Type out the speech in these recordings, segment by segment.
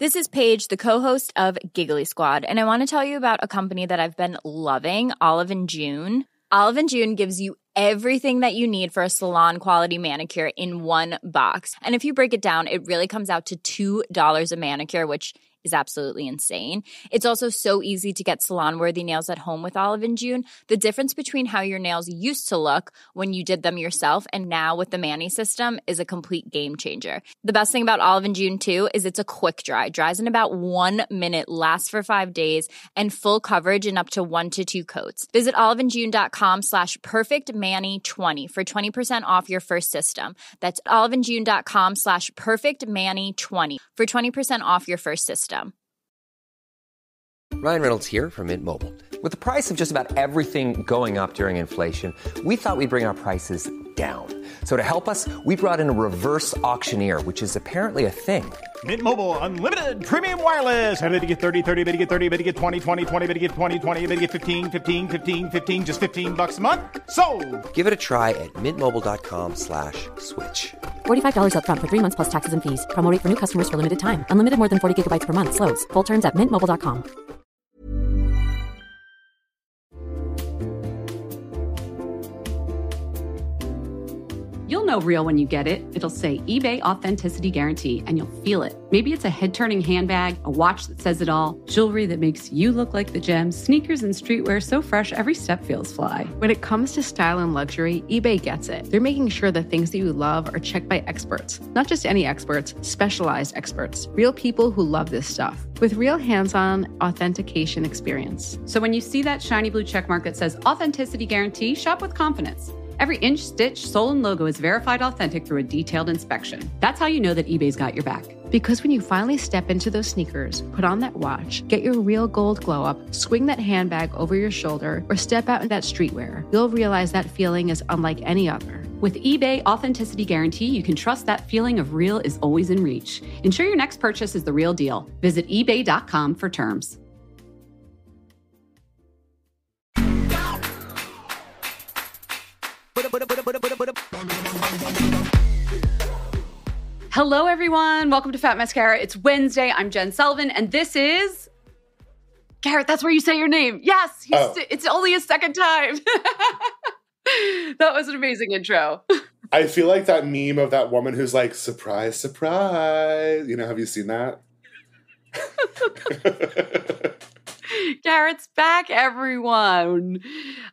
This is Paige, the co-host of Giggly Squad, and I want to tell you about a company that I've been loving, Olive & June. Olive & June gives you everything that you need for a salon-quality manicure in one box. And if you break it down, it really comes out to $2 a manicure, which is absolutely insane. It's also so easy to get salon-worthy nails at home with Olive & June. The difference between how your nails used to look when you did them yourself and now with the Mani system is a complete game changer. The best thing about Olive & June, too, is it's a quick dry. Dries in about 1 minute, lasts for 5 days, and full coverage in up to 1 to 2 coats. Visit oliveandjune.com/perfectmani20 for 20% off your first system. That's oliveandjune.com/perfectmani20 for 20% off your first system. Ryan Reynolds here from Mint Mobile. With the price of just about everything going up during inflation, we thought we'd bring our prices down. So to help us, we brought in a reverse auctioneer, which is apparently a thing. Mint Mobile Unlimited Premium Wireless. How to get 30, 30, bit to get 30, bit to get 20, 20, 20, bit to get 20, 20, bit to get 15, 15, 15, 15, just $15 a month? Sold! Give it a try at mintmobile.com/switch. $45 up front for 3 months plus taxes and fees. Promo rate for new customers for limited time. Unlimited more than 40 gigabytes per month. Slows full terms at mintmobile.com. You'll know real when you get it. It'll say eBay Authenticity Guarantee, and you'll feel it. Maybe it's a head-turning handbag, a watch that says it all, jewelry that makes you look like the gems, sneakers and streetwear so fresh every step feels fly. When it comes to style and luxury, eBay gets it. They're making sure the things that you love are checked by experts. Not just any experts, specialized experts. Real people who love this stuff. With real hands-on authentication experience. So when you see that shiny blue checkmark that says Authenticity Guarantee, shop with confidence. Every inch, stitch, sole, and logo is verified authentic through a detailed inspection. That's how you know that eBay's got your back. Because when you finally step into those sneakers, put on that watch, get your real gold glow up, swing that handbag over your shoulder, or step out in that streetwear, you'll realize that feeling is unlike any other. With eBay Authenticity Guarantee, you can trust that feeling of real is always in reach. Ensure your next purchase is the real deal. Visit ebay.com for terms. Hello, everyone. Welcome to Fat Mascara. It's Wednesday. I'm Jen Sullivan, and this is... Garrett, that's where you say your name. Yes, it's only his second time. That was an amazing intro. I feel like that meme of that woman who's like, surprise, surprise. You know, have you seen that? Garrett's back, everyone.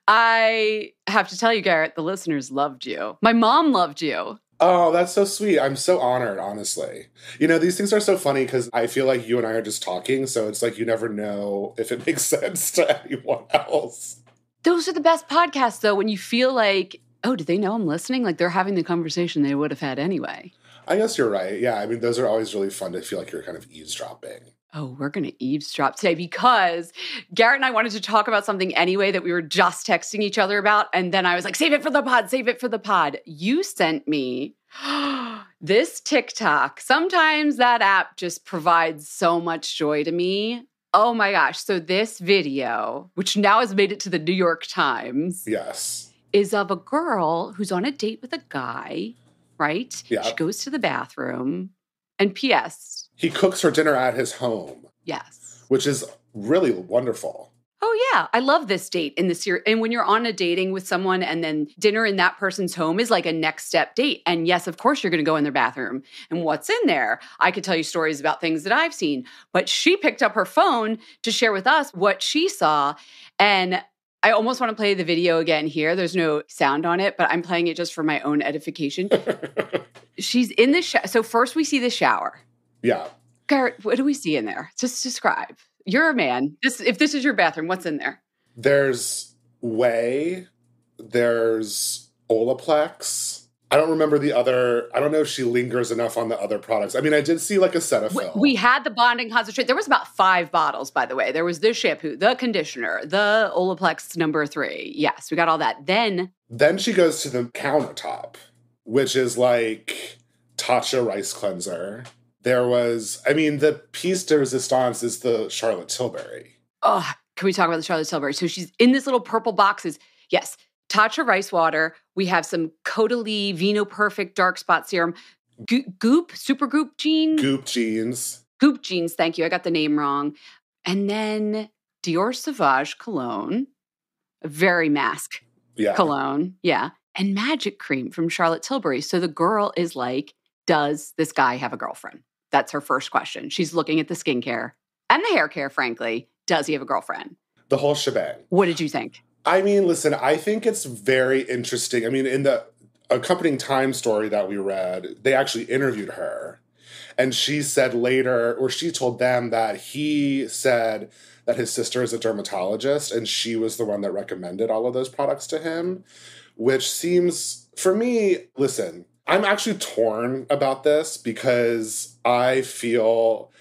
I have to tell you, Garrett, the listeners loved you. My mom loved you. Oh, that's so sweet. I'm so honored, honestly. You know, these things are so funny because I feel like you and I are just talking, so it's like you never know if it makes sense to anyone else. Those are the best podcasts, though, when you feel like, oh, do they know I'm listening? Like they're having the conversation they would have had anyway. I guess you're right. Yeah, I mean, those are always really fun to feel like you're kind of eavesdropping. Oh, we're going to eavesdrop today because Garrett and I wanted to talk about something anyway that we were just texting each other about. And then I was like, save it for the pod, save it for the pod. You sent me this TikTok. Sometimes that app just provides so much joy to me. Oh my gosh. So this video, which now has made it to the New York Times. Yes. Is of a girl who's on a date with a guy, right? Yeah. She goes to the bathroom. And P.S. he cooks her dinner at his home. Yes. Which is really wonderful. Oh, yeah. I love this date in this year. And when you're on a dating with someone and then dinner in that person's home is like a next step date. And yes, of course, you're going to go in their bathroom. And what's in there? I could tell you stories about things that I've seen. But she picked up her phone to share with us what she saw. And I almost want to play the video again here. There's no sound on it, but I'm playing it just for my own edification. She's in the shower. So first we see the shower. Yeah. Garrett, what do we see in there? Just describe. You're a man. If this is your bathroom, what's in there? There's whey. There's Olaplex. I don't remember the other. I don't know if she lingers enough on the other products. I mean, I did see like a Cetaphil. We had the bonding concentrate. There was about 5 bottles, by the way. There was the shampoo, the conditioner, the Olaplex number 3. Yes, we got all that. Then she goes to the countertop, which is like Tatcha rice cleanser. There was, I mean, the piece de resistance is the Charlotte Tilbury. Oh, can we talk about the Charlotte Tilbury? So she's in this little purple boxes. Yes, Tatcha rice water. We have some Caudalie Vino Perfect Dark Spot Serum. Goop, Super Goop Jeans. Goop Jeans. Goop Jeans, thank you. I got the name wrong. And then Dior Sauvage cologne, a very mask cologne. Yeah. And Magic Cream from Charlotte Tilbury. So the girl is like, does this guy have a girlfriend? That's her first question. She's looking at the skincare and the hair care, frankly. Does he have a girlfriend? The whole shebang. What did you think? I mean, listen, I think it's very interesting. I mean, in the accompanying Time story that we read, they actually interviewed her. And she said later, or she told them that he said that his sister is a dermatologist and she was the one that recommended all of those products to him, which seems, for me, listen, I'm actually torn about this because I feel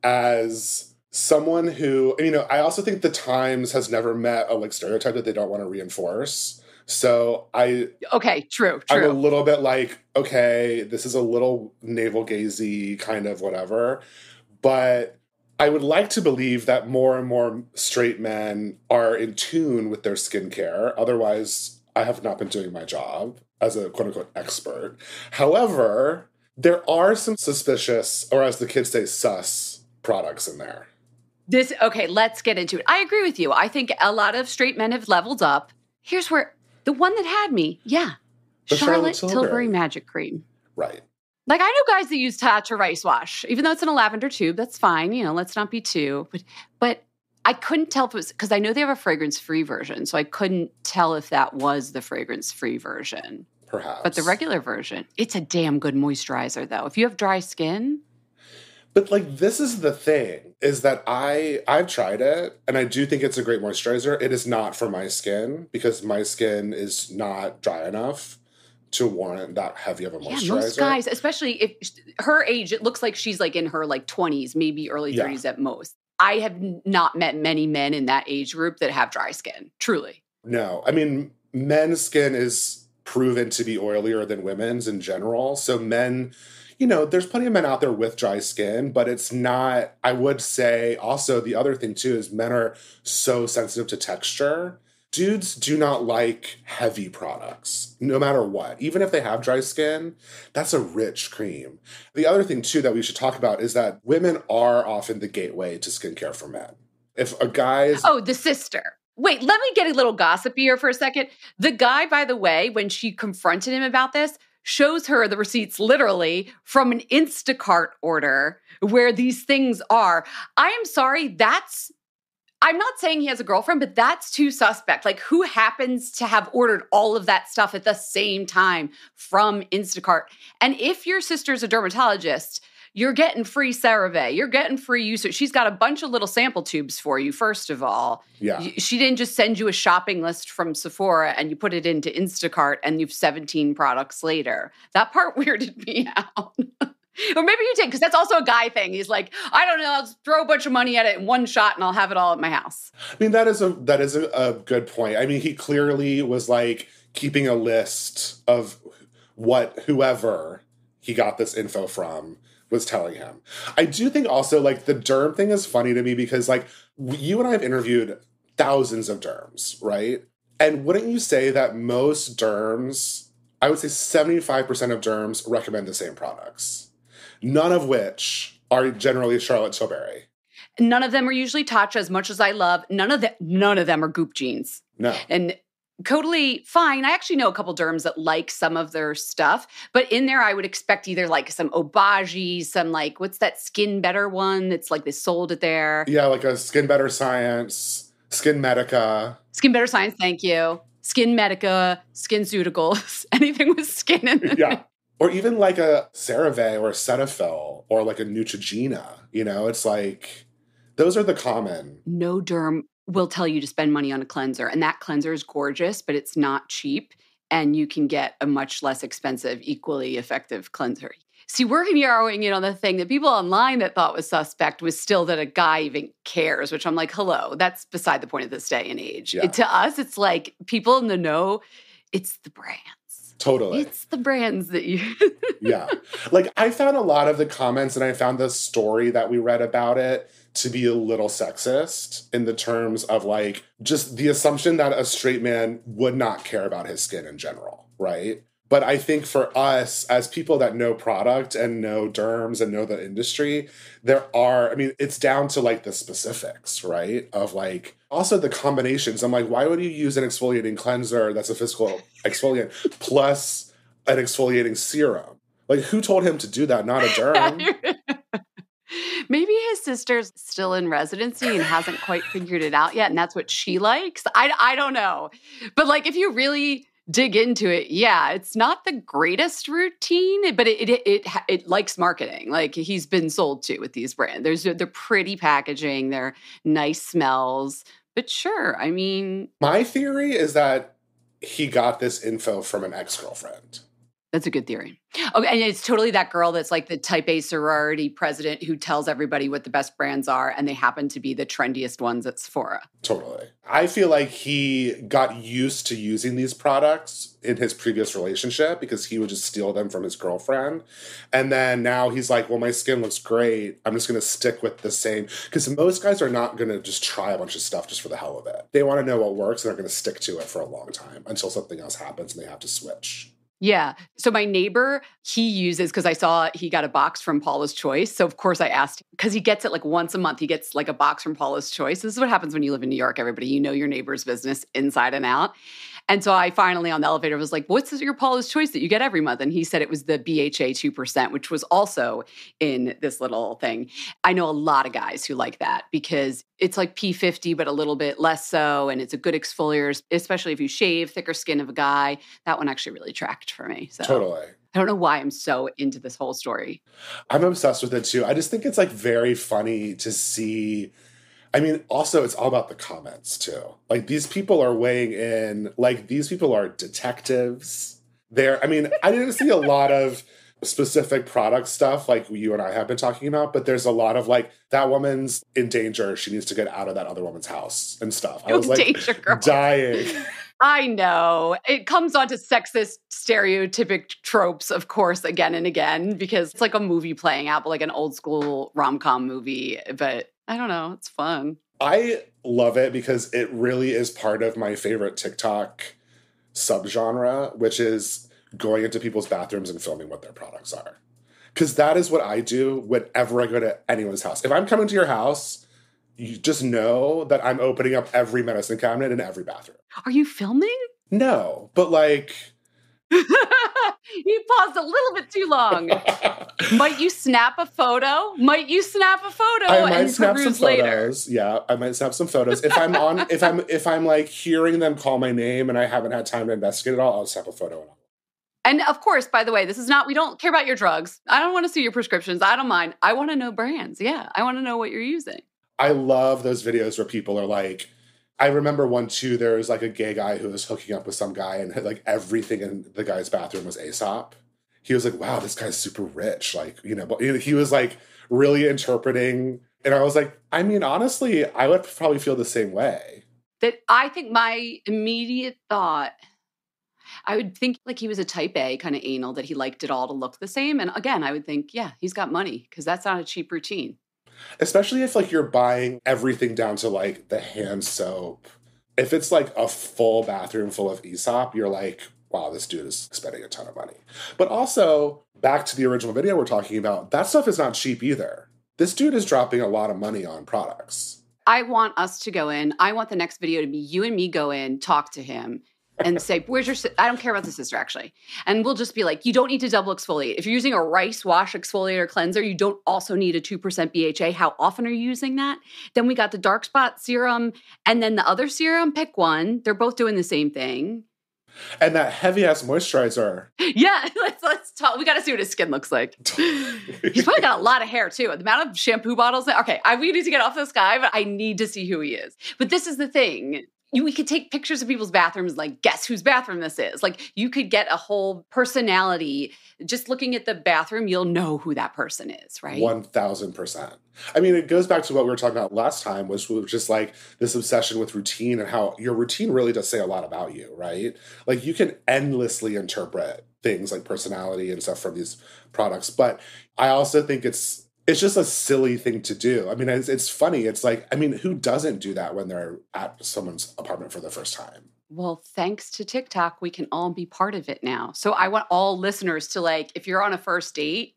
as someone who, you know, I also think the Times has never met a like stereotype that they don't want to reinforce. So true. I'm a little bit like, okay, this is a little navel-gazy kind of whatever. But I would like to believe that more and more straight men are in tune with their skincare. Otherwise, I have not been doing my job as a quote-unquote expert. However, there are some suspicious, or as the kids say, sus products in there. Let's get into it. I agree with you. I think a lot of straight men have leveled up. Here's where the one that had me, The Charlotte Tilbury Magic Cream. Right. Like, I know guys that use Tatcha Rice Wash, even though it's in a lavender tube. That's fine. You know, let's not be too. But I couldn't tell if it was, because I know they have a fragrance-free version, so I couldn't tell if that was the fragrance-free version. Perhaps. But the regular version, it's a damn good moisturizer, though. If you have dry skin. But, like, this is the thing, is that I've tried it, and I do think it's a great moisturizer. It is not for my skin, because my skin is not dry enough to warrant that heavy of a moisturizer. Yeah, most guys, especially if her age, it looks like she's, like, in her, like, 20s, maybe early 30s at most. I have not met many men in that age group that have dry skin, truly. No. I mean, men's skin is proven to be oilier than women's in general, so men... You know, there's plenty of men out there with dry skin, but it's not, I would say also the other thing too is men are so sensitive to texture. Dudes do not like heavy products, no matter what. Even if they have dry skin, that's a rich cream. The other thing too that we should talk about is that women are often the gateway to skincare for men. If a guy's... Oh, the sister. Wait, let me get a little gossipy here for a second. The guy, by the way, when she confronted him about this, shows her the receipts literally from an Instacart order where these things are. I am sorry, I'm not saying he has a girlfriend, but that's too suspect. Like, who happens to have ordered all of that stuff at the same time from Instacart? And if your sister's a dermatologist, you're getting free CeraVe. You're getting free use. She's got a bunch of little sample tubes for you, first of all. Yeah. She didn't just send you a shopping list from Sephora and you put it into Instacart and you've 17 products later. That part weirded me out. Or maybe you did, because that's also a guy thing. He's like, I don't know, I'll just throw a bunch of money at it in one shot and I'll have it all at my house. I mean, that is a good point. I mean, he clearly was like keeping a list of whoever he got this info from was telling him. I do think also, like, the derm thing is funny to me because, like, you and I have interviewed thousands of derms, right? And wouldn't you say that most derms, I would say 75% of derms recommend the same products, none of which are generally Charlotte Tilbury. None of them are usually Tatcha, as much as I love. None of them are Goop Jeans. No. And totally fine. I actually know a couple derms that like some of their stuff, but in there I would expect either like some Obagi, some like, what's that Skin Better one that's like they sold it there? Yeah, like a Skin Better Science, Skin Medica. Skin Better Science, thank you. Skin Medica, SkinCeuticals, anything with skin in it. Yeah. Or even like a CeraVe or a Cetaphil or like a Neutrogena, you know, it's like, those are the common. No derm will tell you to spend money on a cleanser. And that cleanser is gorgeous, but it's not cheap. And you can get a much less expensive, equally effective cleanser. See, we're zeroing in on the thing that people online that thought was suspect was still that a guy even cares, which I'm like, hello, that's beside the point of this day and age. Yeah. To us, it's like people in the know, it's the brands. Totally. It's the brands that you... Yeah. Like, I found a lot of the comments and I found the story that we read about it to be a little sexist in the terms of, like, just the assumption that a straight man would not care about his skin in general, right? But I think for us, as people that know product and know derms and know the industry, it's down to like the specifics, right? Of like, also the combinations. I'm like, why would you use an exfoliating cleanser that's a physical exfoliant plus an exfoliating serum? Like, who told him to do that? Not a derm. Maybe his sister's still in residency and hasn't quite figured it out yet, and that's what she likes. I don't know. But like, if you really dig into it, yeah, it's not the greatest routine, but it likes marketing. Like, he's been sold to with these brands. They're pretty packaging, they're nice smells. But sure, I mean, my theory is that he got this info from an ex-girlfriend. That's a good theory. Okay, and it's totally that girl that's like the type A sorority president who tells everybody what the best brands are, and they happen to be the trendiest ones at Sephora. Totally. I feel like he got used to using these products in his previous relationship because he would just steal them from his girlfriend. And then now he's like, well, my skin looks great. I'm just going to stick with the same. Because most guys are not going to just try a bunch of stuff just for the hell of it. They want to know what works, and they're going to stick to it for a long time until something else happens and they have to switch. Yeah. So my neighbor, he uses, because I saw he got a box from Paula's Choice. So of course I asked, because he gets it like once a month. He gets like a box from Paula's Choice. This is what happens when you live in New York, everybody. You know your neighbor's business inside and out. And so I finally on the elevator was like, what's your Paula's Choice that you get every month? And he said it was the BHA 2%, which was also in this little thing. I know a lot of guys who like that because it's like P50, but a little bit less so. And it's a good exfoliator, especially if you shave, thicker skin of a guy. That one actually really tracked for me. So. Totally. I don't know why I'm so into this whole story. I'm obsessed with it too. I just think it's like very funny to see. I mean, also, it's all about the comments, too. Like, these people are weighing in. Like, these people are detectives. I didn't see a lot of specific product stuff like you and I have been talking about, but there's a lot of, like, that woman's in danger. She needs to get out of that other woman's house and stuff. I was, like, dying. I know. It comes onto sexist stereotypic tropes, of course, again and again, because it's like a movie playing out, but like an old school rom-com movie. But I don't know. It's fun. I love it because it really is part of my favorite TikTok subgenre, which is going into people's bathrooms and filming what their products are. Because that is what I do whenever I go to anyone's house. If I'm coming to your house, you just know that I'm opening up every medicine cabinet in every bathroom. Are you filming? No, but like... You paused a little bit too long. Might you snap a photo? I might snap some photos. Yeah, I might snap some photos. If I'm on, if I'm like hearing them call my name and I haven't had time to investigate it all, I'll snap a photo. And of course, by the way, this is not, we don't care about your drugs. I don't want to see your prescriptions. I don't mind. I want to know brands. Yeah, I want to know what you're using. I love those videos where people are like, I remember one too, there was like a gay guy who was hooking up with some guy and like everything in the guy's bathroom was Aesop. He was like, wow, this guy's super rich. Like, but he was like really interpreting. And I was like, I mean, honestly, I would probably feel the same way. That I think my immediate thought, I would think like he was a type A kind of anal, that he liked it all to look the same. And again, I would think, yeah, he's got money because that's not a cheap routine. Especially if like you're buying everything down to like the hand soap. If it's like a full bathroom full of Aesop, you're like, wow, this dude is spending a ton of money. But also, back to the original video we're talking about, that stuff is not cheap either. This dude is dropping a lot of money on products. I want us to go in. I want the next video to be you and me go in, talk to him, and say, where's your I don't care about the sister, actually. And we'll just be like, you don't need to double exfoliate. If you're using a rice wash exfoliator cleanser, you don't also need a 2% BHA. How often are you using that? Then we got the dark spot serum and then the other serum. Pick one. They're both doing the same thing. And that heavy-ass moisturizer. Yeah, let's talk. We got to see what his skin looks like. He's probably got a lot of hair, too. The amount of shampoo bottles. Okay, we need to get off this guy, but I need to see who he is. But this is the thing. We could take pictures of people's bathrooms, like, guess whose bathroom this is. Like, you could get a whole personality. Just looking at the bathroom, you'll know who that person is, right? 1,000%. I mean, it goes back to what we were talking about last time, which was just like this obsession with routine and how your routine really does say a lot about you, right? Like, you can endlessly interpret things like personality and stuff from these products. But I also think it's just a silly thing to do. I mean, it's funny. It's like, I mean, who doesn't do that when they're at someone's apartment for the first time? Well, thanks to TikTok, we can all be part of it now. So I want all listeners to like, if you're on a first date,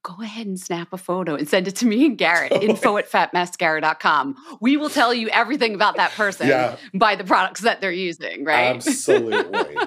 go ahead and snap a photo and send it to me and Garrett, info@fatmascara.com. We will tell you everything about that person by the products that they're using, right? Absolutely.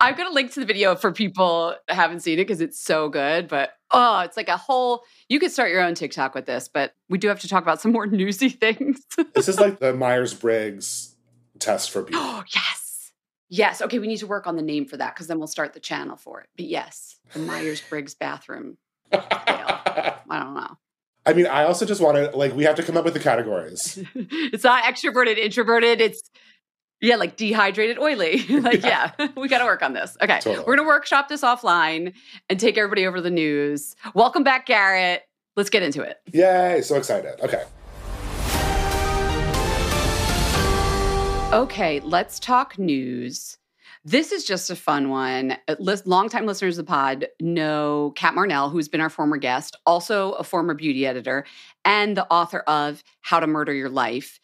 I'm going to link to the video for people who haven't seen it because it's so good. But, it's like a whole, you could start your own TikTok with this, but we do have to talk about some more newsy things. This is like the Myers-Briggs test for beauty. Oh, yes. Yes. Okay, we need to work on the name for that because then we'll start the channel for it. But yes, the Myers-Briggs bathroom scale. I don't know. I mean, I also just want to, like, we have to come up with the categories. It's not extroverted, introverted. It's, like dehydrated, oily. We got to work on this. Okay, totally. We're going to workshop this offline and take everybody over the news. Welcome back, Garrett. Let's get into it. Yay, so excited. Okay, let's talk news. This is just a fun one. Longtime listeners of the pod know Kat Marnell, who's been our former guest, also a former beauty editor, and the author of How to Murder Your Life.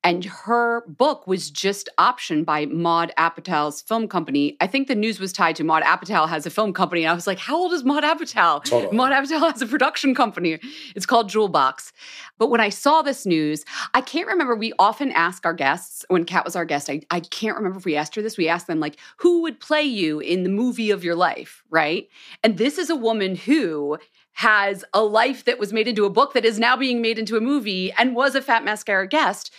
And her book was just optioned by Maude Apatow's film company. I think the news was tied to Maude Apatow has a film company. And I was like, how old is Maude Apatow? Totally. Maude Apatow has a production company. It's called Jewel Box. But when I saw this news, I can't remember. We often ask our guests, when Kat was our guest, I can't remember if we asked her this. We asked them, like, who would play you in the movie of your life, right? And this is a woman who has a life that was made into a book that is now being made into a movie and was a Fat Mascara guest.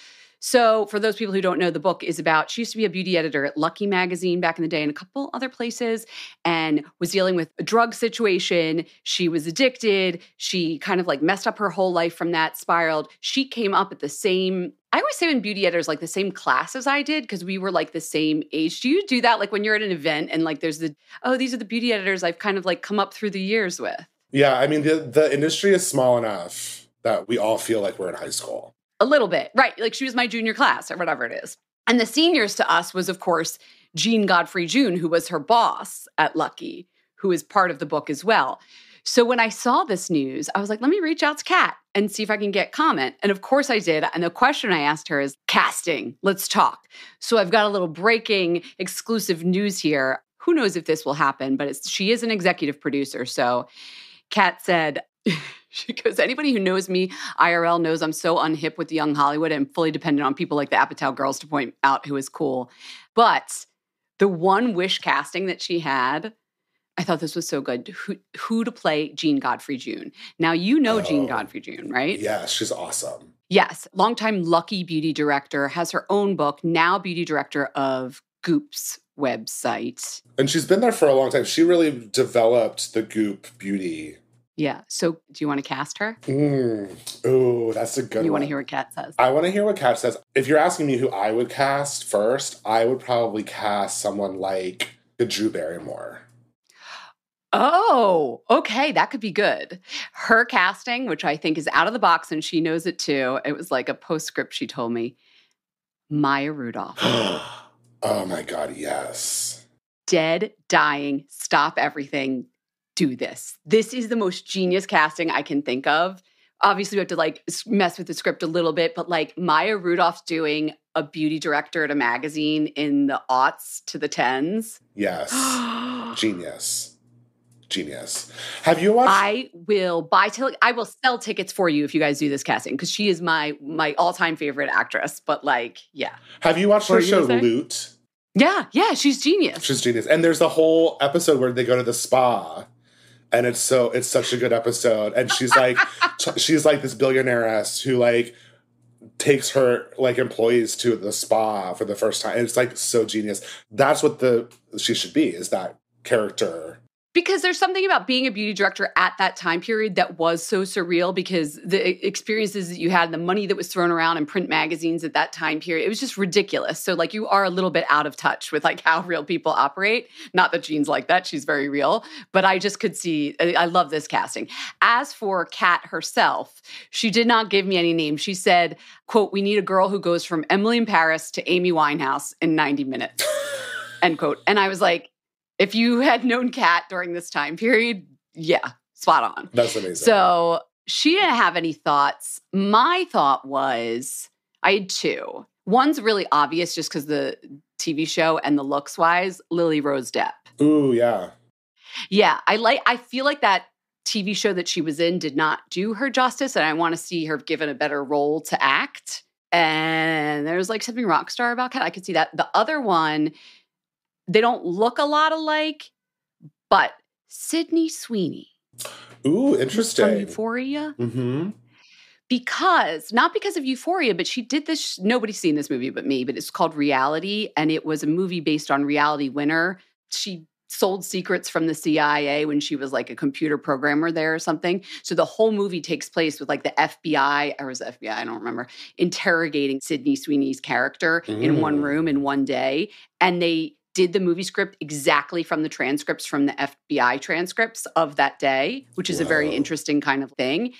So for those people who don't know, the book is about, she used to be a beauty editor at Lucky Magazine back in the day and a couple other places and was dealing with a drug situation. She was addicted. She kind of like messed up her whole life from that, spiraled. She came up at the same, I always say when beauty editors, like the same class as I did because we were like the same age. Do you do that? Like when you're at an event and like there's these are the beauty editors I've kind of like come up through the years with. Yeah, I mean, the industry is small enough that we all feel like we're in high school. A little bit, right? Like she was my junior class or whatever it is. And the seniors to us was, of course, Jean Godfrey June, who was her boss at Lucky, who is part of the book as well. So when I saw this news, I was like, let me reach out to Kat and see if I can get comment. And of course I did. And the question I asked her is casting. Let's talk. So I've got a little breaking exclusive news here. Who knows if this will happen, but she is an executive producer. So Kat said, she goes, anybody who knows me, IRL, knows I'm so unhip with young Hollywood and fully dependent on people like the Apatow girls to point out who is cool. But the one wish casting that she had, I thought this was so good. Who to play Jean Godfrey June. Now, you know Jean Godfrey June, right? Yeah, she's awesome. Yes. Longtime Lucky beauty director, has her own book, now beauty director of Goop's website. And she's been there for a long time. She really developed the Goop beauty. Yeah. So do you want to cast her? Oh, that's a good one. You want to hear what Kat says? I want to hear what Kat says. If you're asking me who I would cast first, I would probably cast someone like Drew Barrymore. Oh, okay. That could be good. Her casting, which I think is out of the box and she knows it too. It was like a postscript she told me. Maya Rudolph. Oh my God, yes. Dead, dying, stop everything. Do this. This is the most genius casting I can think of. Obviously, we have to like mess with the script a little bit, but like Maya Rudolph's doing a beauty director at a magazine in the aughts to the tens. Yes. Genius. Have you watched? I will sell tickets for you if you guys do this casting because she is my all-time favorite actress. But like, yeah. Have you watched her show Loot? Yeah, she's genius. She's genius. And there's a whole episode where they go to the spa. And it's such a good episode. And she's like, she's like this billionairess who like takes her like employees to the spa for the first time. And it's like so genius. That's what she should be, is that character. Because there's something about being a beauty director at that time period that was so surreal because the experiences that you had, the money that was thrown around in print magazines at that time period, it was just ridiculous. So like you are a little bit out of touch with like how real people operate. Not that Jean's like that. She's very real. But I just could see, I love this casting. As for Kat herself, she did not give me any names. She said, quote, we need a girl who goes from Emily in Paris to Amy Winehouse in 90 minutes, end quote. And I was like, if you had known Kat during this time period, yeah, spot on. That's amazing. So she didn't have any thoughts. My thought was, I had two. One's really obvious just because the TV show and the looks wise, Lily Rose Depp. Ooh, yeah. Yeah, I feel like that TV show that she was in did not do her justice, and I want to see her given a better role to act. And there's like something rock star about Kat. I could see that. The other one, they don't look a lot alike, but Sydney Sweeney. Ooh, interesting. From Euphoria. Mm-hmm. Not because of Euphoria, but she did this. Nobody's seen this movie but me, but it's called Reality, and it was a movie based on Reality Winner. She sold secrets from the CIA when she was like a computer programmer there or something. So the whole movie takes place with like the FBI, or was it FBI? I don't remember, interrogating Sydney Sweeney's character in one room in one day. And they did the movie script exactly from the transcripts from the FBI transcripts of that day, which is a very interesting kind of thing.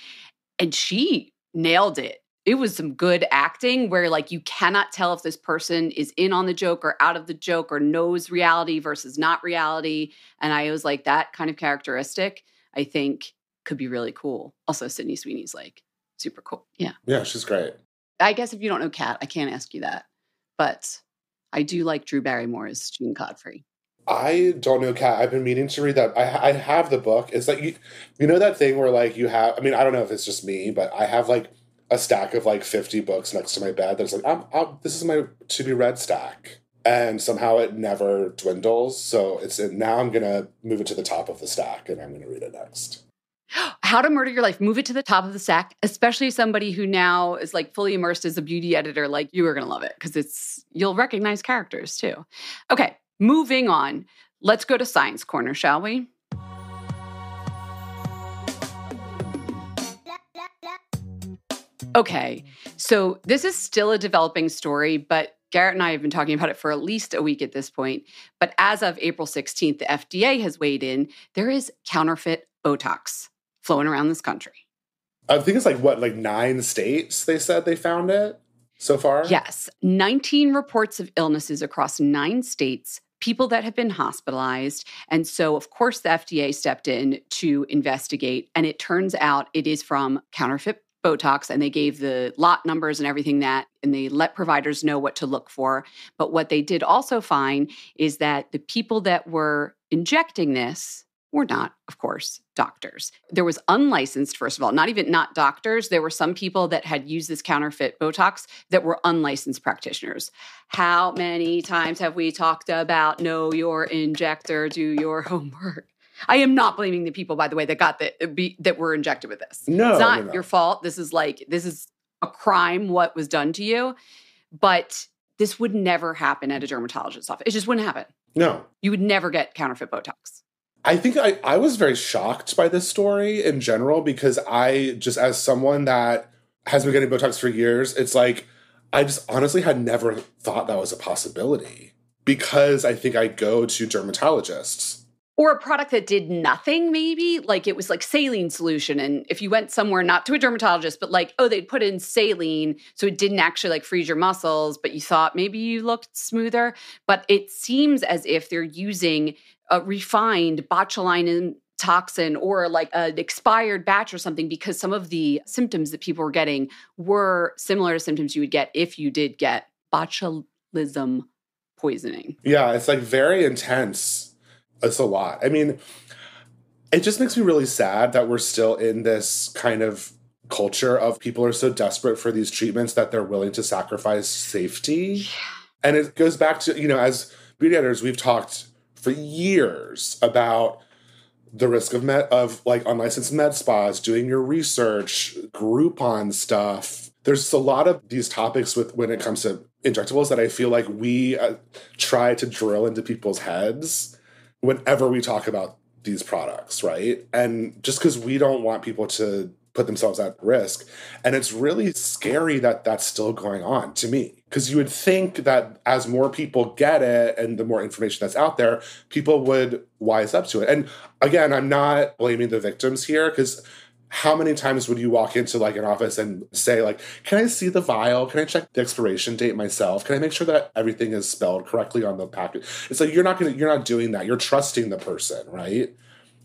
And she nailed it. It was some good acting where like you cannot tell if this person is in on the joke or out of the joke or knows reality versus not reality. And I was like, that kind of characteristic, I think, could be really cool. Also, Sydney Sweeney's like super cool. Yeah. Yeah, she's great. I guess if you don't know Kat, I can't ask you that. But I do like Drew Barrymore as Jean Godfrey. I don't know, Kat. I've been meaning to read that. I have the book. It's like, you know that thing where like you have, I mean, I don't know if it's just me, but I have like a stack of like 50 books next to my bed that's like, this is my to-be read stack. And somehow it never dwindles. So now I'm going to move it to the top of the stack and I'm going to read it next. How to Murder Your Life. Move it to the top of the stack, especially somebody who now is like fully immersed as a beauty editor. Like you are going to love it because you'll recognize characters too. Okay, moving on. Let's go to Science Corner, shall we? Okay, so this is still a developing story, but Garrett and I have been talking about it for at least a week at this point. But as of April 16th, the FDA has weighed in. There is counterfeit Botox flowing around this country. I think it's like 9 states they said they found it so far? Yes, 19 reports of illnesses across 9 states, people that have been hospitalized. And so, of course, the FDA stepped in to investigate. And it turns out it is from counterfeit Botox, and they gave the lot numbers and everything and they let providers know what to look for. But what they did also find is that the people that were injecting this were not, of course, doctors. There was unlicensed, first of all, not doctors. There were some people that had used this counterfeit Botox that were unlicensed practitioners. How many times have we talked about know your injector, do your homework? I am not blaming the people, by the way, that were injected with this. No, it's not your fault. This is a crime, what was done to you. But this would never happen at a dermatologist's office. It just wouldn't happen. No. You would never get counterfeit Botox. I think I was very shocked by this story in general because I just, as someone that has been getting Botox for years, it's like, I just honestly had never thought that was a possibility because I think I go to dermatologists. Or a product that did nothing, maybe. Like it was like saline solution. And if you went somewhere, not to a dermatologist, but like, they'd put in saline, so it didn't actually like freeze your muscles, but you thought maybe you looked smoother. But it seems as if they're using a refined botulinum toxin or like an expired batch or something, because some of the symptoms that people were getting were similar to symptoms you would get if you did get botulism poisoning. Yeah, it's like very intense. It's a lot. I mean, it just makes me really sad that we're still in this kind of culture of people are so desperate for these treatments that they're willing to sacrifice safety. Yeah. And it goes back to, as beauty editors, we've talked for years about the risk of like unlicensed med spas, doing your research, Groupon stuff. There's a lot of these topics when it comes to injectables that I feel like we try to drill into people's heads whenever we talk about these products, right? And just because we don't want people to put themselves at risk. And it's really scary that that's still going on to me. Because you would think that as more people get it and the more information that's out there, people would wise up to it. And again, I'm not blaming the victims here, because how many times would you walk into like an office and say like, can I see the vial? Can I check the expiration date myself? Can I make sure that everything is spelled correctly on the package? It's like, you're not doing that. You're trusting the person, right?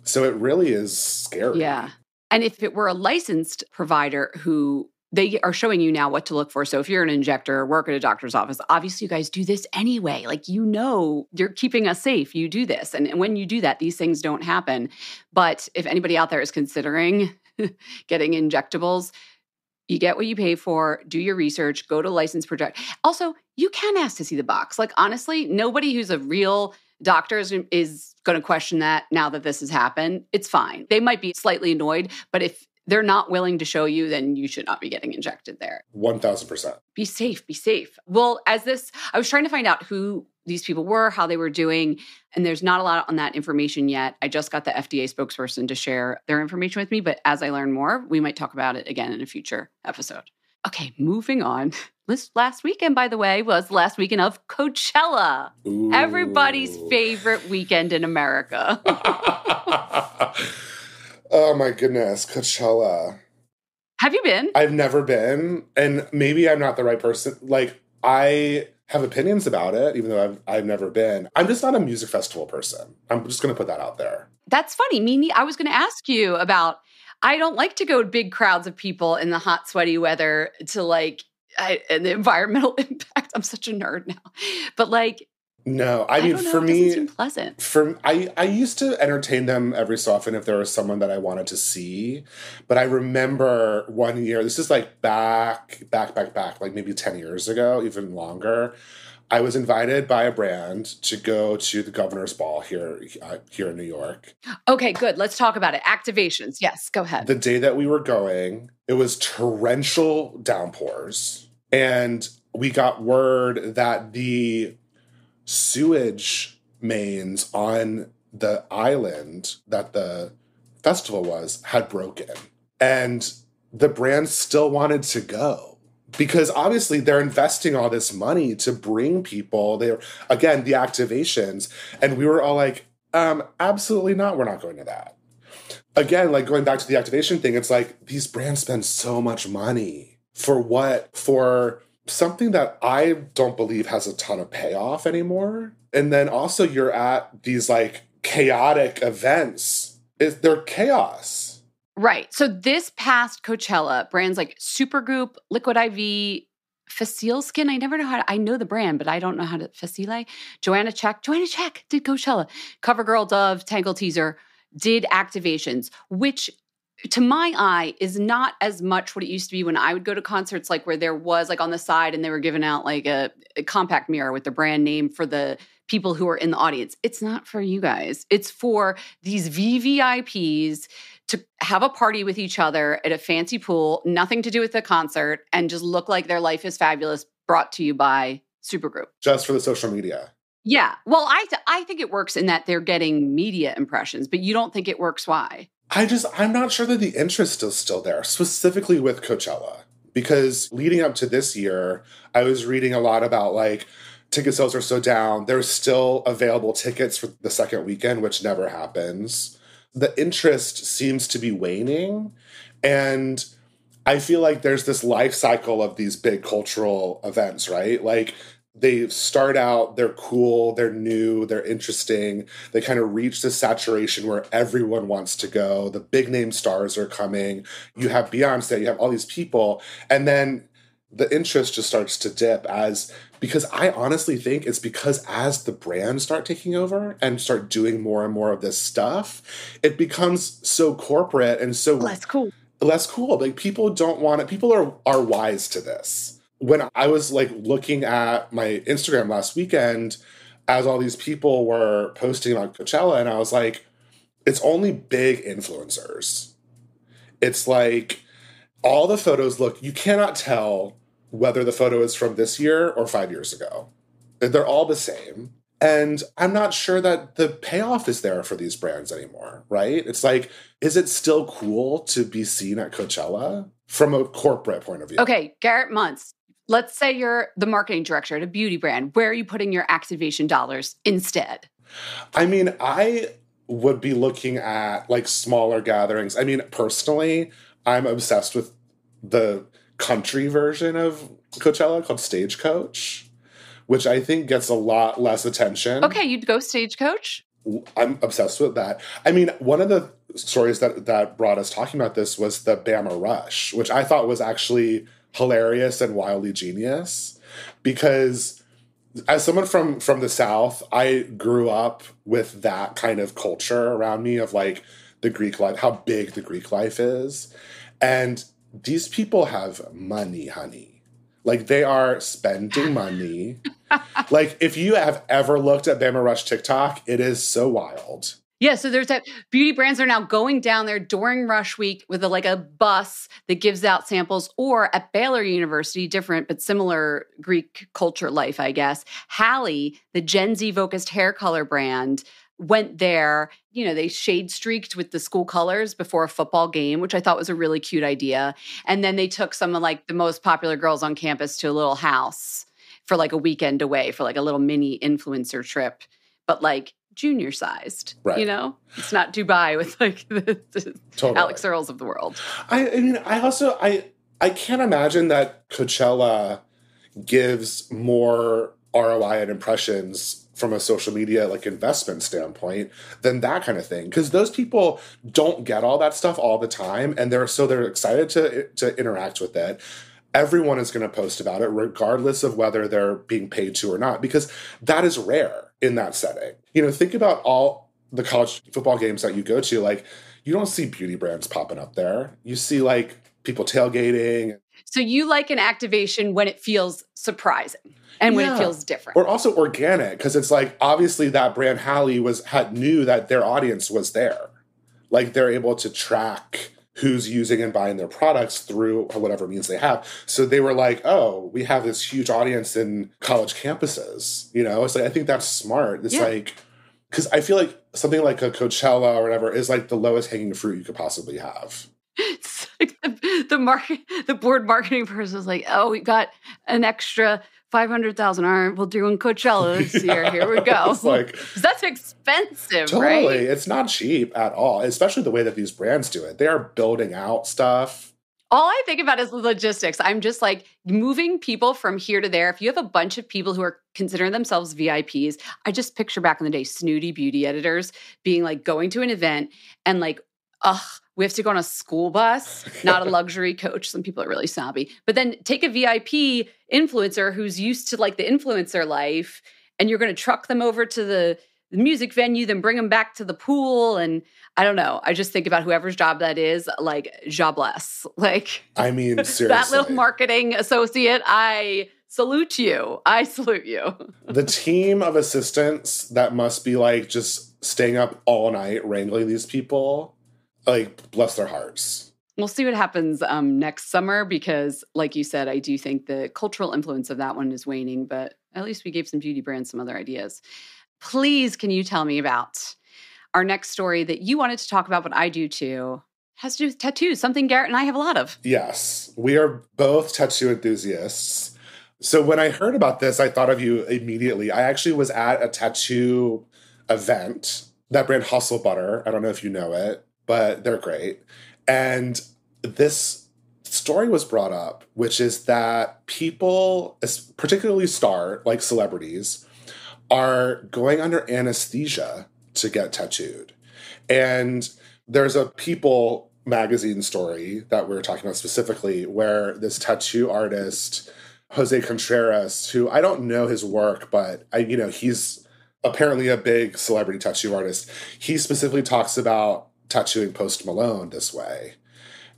So it really is scary. Yeah. And if it were a licensed provider who they are showing you now what to look for. So if you're an injector, work at a doctor's office, obviously you guys do this anyway. Like, you're keeping us safe. You do this. And when you do that, these things don't happen. But if anybody out there is considering getting injectables, you get what you pay for, do your research, go to licensed project. Also, you can ask to see the box. Like, honestly, nobody who's a real doctor is going to question that now that this has happened. It's fine. They might be slightly annoyed, but if they're not willing to show you, then you should not be getting injected there. 1,000%. Be safe, be safe. Well, I was trying to find out who these people were, how they were doing, and there's not a lot on that information yet. I just got the FDA spokesperson to share their information with me, but as I learn more, we might talk about it again in a future episode. Okay, moving on. This last weekend, by the way, was the last weekend of Coachella. Ooh. Everybody's favorite weekend in America. Oh my goodness, Coachella. Have you been? I've never been, and maybe I'm not the right person. Like, I have opinions about it, even though I've never been. I'm just not a music festival person. I'm just going to put that out there. That's funny. Mimi, I was going to ask you about, I don't like to go to big crowds of people in the hot, sweaty weather to and the environmental impact. I'm such a nerd now. But no, I mean, for it me, doesn't seem pleasant. I used to entertain them every so often if there was someone that I wanted to see. But I remember one year, this is back, like maybe 10 years ago, even longer. I was invited by a brand to go to the Governor's Ball here in New York. Okay, good. Let's talk about it. Activations. Yes, go ahead. The day that we were going, it was torrential downpours. And we got word that the sewage mains on the island that the festival was had broken. And the brand still wanted to go because obviously they're investing all this money to bring people. Again, the activations. And we were all like, absolutely not. We're not going to that. Again, going back to the activation thing, it's like these brands spend so much money for what? For something that I don't believe has a ton of payoff anymore. And then also you're at these chaotic events. They're chaos. Right. So this past Coachella, brands like Supergoop, Liquid IV, Facile Skin, I know the brand, but I don't know how to, Facile, Joanna Check did Coachella. CoverGirl, Dove, Tangle Teaser did activations, which to my eye is not as much what it used to be when I would go to concerts, where there was on the side and they were giving out a compact mirror with the brand name for the people who are in the audience. It's not for you guys. It's for these VVIPs to have a party with each other at a fancy pool, nothing to do with the concert, and just look like their life is fabulous, brought to you by Supergroup. Just for the social media. Yeah. Well, I think it works in that they're getting media impressions, but you don't think it works why? I'm not sure that the interest is still there, specifically with Coachella. Because leading up to this year, I was reading a lot about ticket sales are so down. There's still available tickets for the second weekend, which never happens. The interest seems to be waning. And I feel like there's this life cycle of these big cultural events, right? They start out, they're cool, they're new, they're interesting. They kind of reach this saturation where everyone wants to go. The big name stars are coming. You have Beyonce, you have all these people. And then the interest just starts to dip because I honestly think it's because as the brands start taking over and start doing more and more of this stuff, it becomes so corporate and so less cool. People don't want it. People are wise to this. When I was looking at my Instagram last weekend, as all these people were posting about Coachella, and I was like, it's only big influencers. It's all the photos you cannot tell whether the photo is from this year or 5 years ago. They're all the same. And I'm not sure that the payoff is there for these brands anymore, right? It's is it still cool to be seen at Coachella from a corporate point of view? Okay, Garrett Muntz. Let's say you're the marketing director at a beauty brand. Where are you putting your activation dollars instead? I mean, I would be looking at smaller gatherings. I mean, personally, I'm obsessed with the country version of Coachella called Stagecoach, which I think gets a lot less attention. Okay, you'd go Stagecoach? I'm obsessed with that. I mean, one of the stories that brought us talking about this was the Bama Rush, which I thought was actually hilarious and wildly genius, because as someone from the South, I grew up with that kind of culture around me of like the Greek life, how big the Greek life is. And these people have money, honey. Like, they are spending money. Like, if you have ever looked at Bama Rush TikTok, it is so wild. Yeah, so there's that. Beauty brands are now going down there during Rush Week with a bus that gives out samples. Or at Baylor University, different but similar Greek culture life, I guess. Halle, the Gen Z focused hair color brand, went there. You know, they shade streaked with the school colors before a football game, which I thought was a really cute idea. And then they took some of like the most popular girls on campus to a little house for like a weekend away for like a little mini influencer trip, but like junior sized, right. You know, it's not Dubai with like the totally. Alex Earls of the world. I mean, I can't imagine that Coachella gives more ROI and impressions from a social media like investment standpoint than that kind of thing, because those people don't get all that stuff all the time, and they're excited to interact with it. Everyone is going to post about it regardless of whether they're being paid to or not, because that is rare in that setting. You know, think about all the college football games that you go to. Like, you don't see beauty brands popping up there. You see like people tailgating. So you like an activation when it feels surprising and when it feels different. Or also organic, because it's like, obviously that brand Halle knew that their audience was there. Like, they're able to track who's using and buying their products through whatever means they have. So they were like, oh, we have this huge audience in college campuses. You know, it's like, I think that's smart. It's like, because I feel like something like a Coachella or whatever is like the lowest hanging fruit you could possibly have. It's like the board marketing person is like, oh, we got an extra 500,000. All right, we'll do in Coachella this year. Here we go. It's like, that's expensive, totally. Right? It's not cheap at all, especially the way that these brands do it. They are building out stuff. All I think about is the logistics. I'm just like moving people from here to there. If you have a bunch of people who are considering themselves VIPs, I just picture back in the day, snooty beauty editors being like going to an event and like, we have to go on a school bus, not a luxury coach. Some people are really snobby. But then take a VIP influencer who's used to like the influencer life, and you're going to truck them over to the music venue, then bring them back to the pool. And I don't know. I just think about whoever's job that is, like, jobless. Like, I mean, seriously. That little marketing associate, I salute you. I salute you. The team of assistants that must be like just staying up all night wrangling these people. Like, bless their hearts. We'll see what happens next summer, because like you said, I do think the cultural influence of that one is waning, but at least we gave some beauty brands some other ideas. Please, can you tell me about our next story that you wanted to talk about, but I do too? Has to do with tattoos, something Garrett and I have a lot of. Yes, we are both tattoo enthusiasts. So when I heard about this, I thought of you immediately. I actually was at a tattoo event, that brand Hustle Butter. I don't know if you know it, but they're great. And this story was brought up, which is that people, particularly like celebrities, are going under anesthesia to get tattooed. And there's a People magazine story that we're talking about specifically, where this tattoo artist, Jose Contreras, who I don't know his work, but he's apparently a big celebrity tattoo artist. He specifically talks about tattooing Post Malone this way.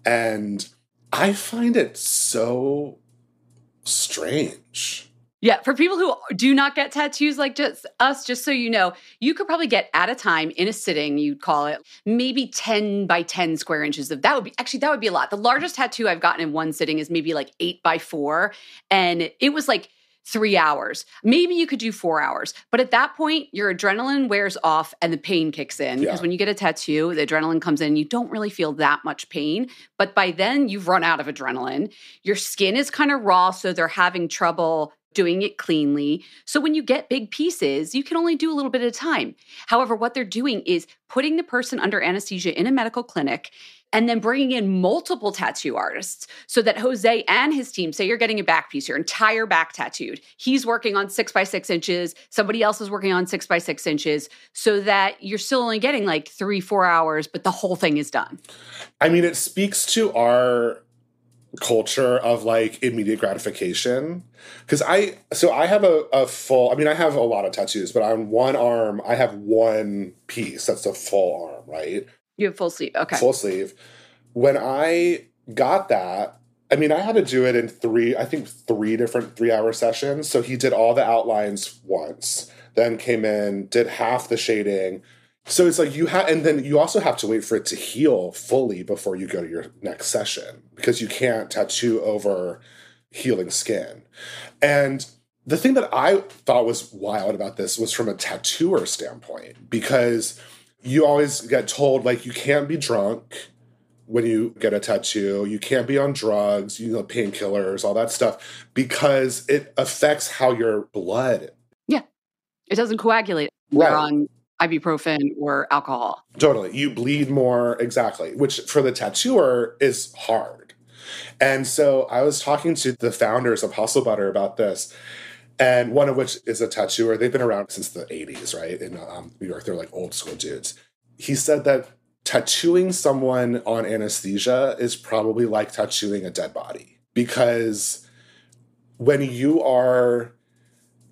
And I find it so strange. Yeah, for people who do not get tattoos like just us, just so you know, you could probably get at a time in a sitting, you'd call it, maybe 10 by 10 square inches of that would be a lot. The largest tattoo I've gotten in one sitting is maybe like 8 by 4. And it was like 3 hours. Maybe you could do 4 hours. But at that point, your adrenaline wears off and the pain kicks in. Because when you get a tattoo, the adrenaline comes in. You don't really feel that much pain. But by then, you've run out of adrenaline. Your skin is kind of raw, so they're having trouble doing it cleanly. So when you get big pieces, you can only do a little bit at a time. However, what they're doing is putting the person under anesthesia in a medical clinic. and then bringing in multiple tattoo artists so that Jose and his team, say you're getting a back piece, your entire back tattooed. He's working on 6 by 6 inches. Somebody else is working on 6 by 6 inches so that you're still only getting like 3-4 hours, but the whole thing is done. I mean, it speaks to our culture of like immediate gratification. Because I have a full, I mean, I have a lot of tattoos, but on one arm, I have one piece that's a full arm, right? You have full sleeve. Okay. Full sleeve. When I got that, I mean, I had to do it in three different 3-hour sessions. So he did all the outlines once, then came in, did half the shading. So it's like and then you also have to wait for it to heal fully before you go to your next session because you can't tattoo over healing skin. And the thing that I thought was wild about this was from a tattooer standpoint, because you always get told, like, you can't be drunk when you get a tattoo. You can't be on drugs, painkillers, all that stuff, because it affects how your blood. Yeah. It doesn't coagulate. Right. You're on ibuprofen or alcohol. Totally. You bleed more, exactly, which for the tattooer is hard. And so I was talking to the founders of Hustle Butter about this, and one of which is a tattooer. They've been around since the 80s, right? In New York, they're like old school dudes. He said that tattooing someone on anesthesia is probably like tattooing a dead body, because when you are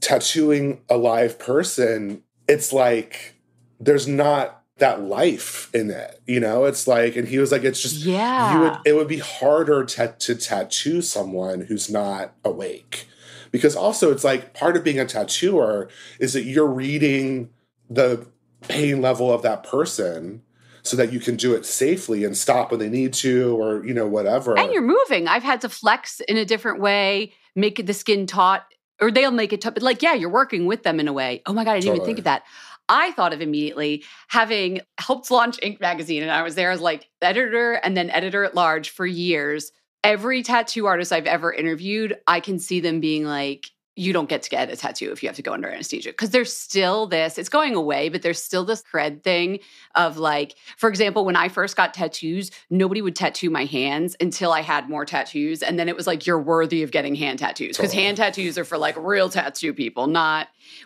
tattooing a live person, it's like there's not that life in it, It's like, and he was like, it's just, it would be harder to tattoo someone who's not awake. Because also it's like part of being a tattooer is that you're reading the pain level of that person so that you can do it safely and stop when they need to, or, whatever. And you're moving. I've had to flex in a different way, make the skin taut, or they'll make it tough. But like, yeah, you're working with them in a way. Oh my God, I didn't even think of that. I thought of immediately having helped launch Ink Magazine, and I was there as like editor and then editor at large for years. Every tattoo artist I've ever interviewed, I can see them being like, you don't get to get a tattoo if you have to go under anesthesia. Because there's still this, it's going away, but there's still this cred thing of like, for example, when I first got tattoos, nobody would tattoo my hands until I had more tattoos. And then it was like, you're worthy of getting hand tattoos. Because hand tattoos are for like real tattoo people,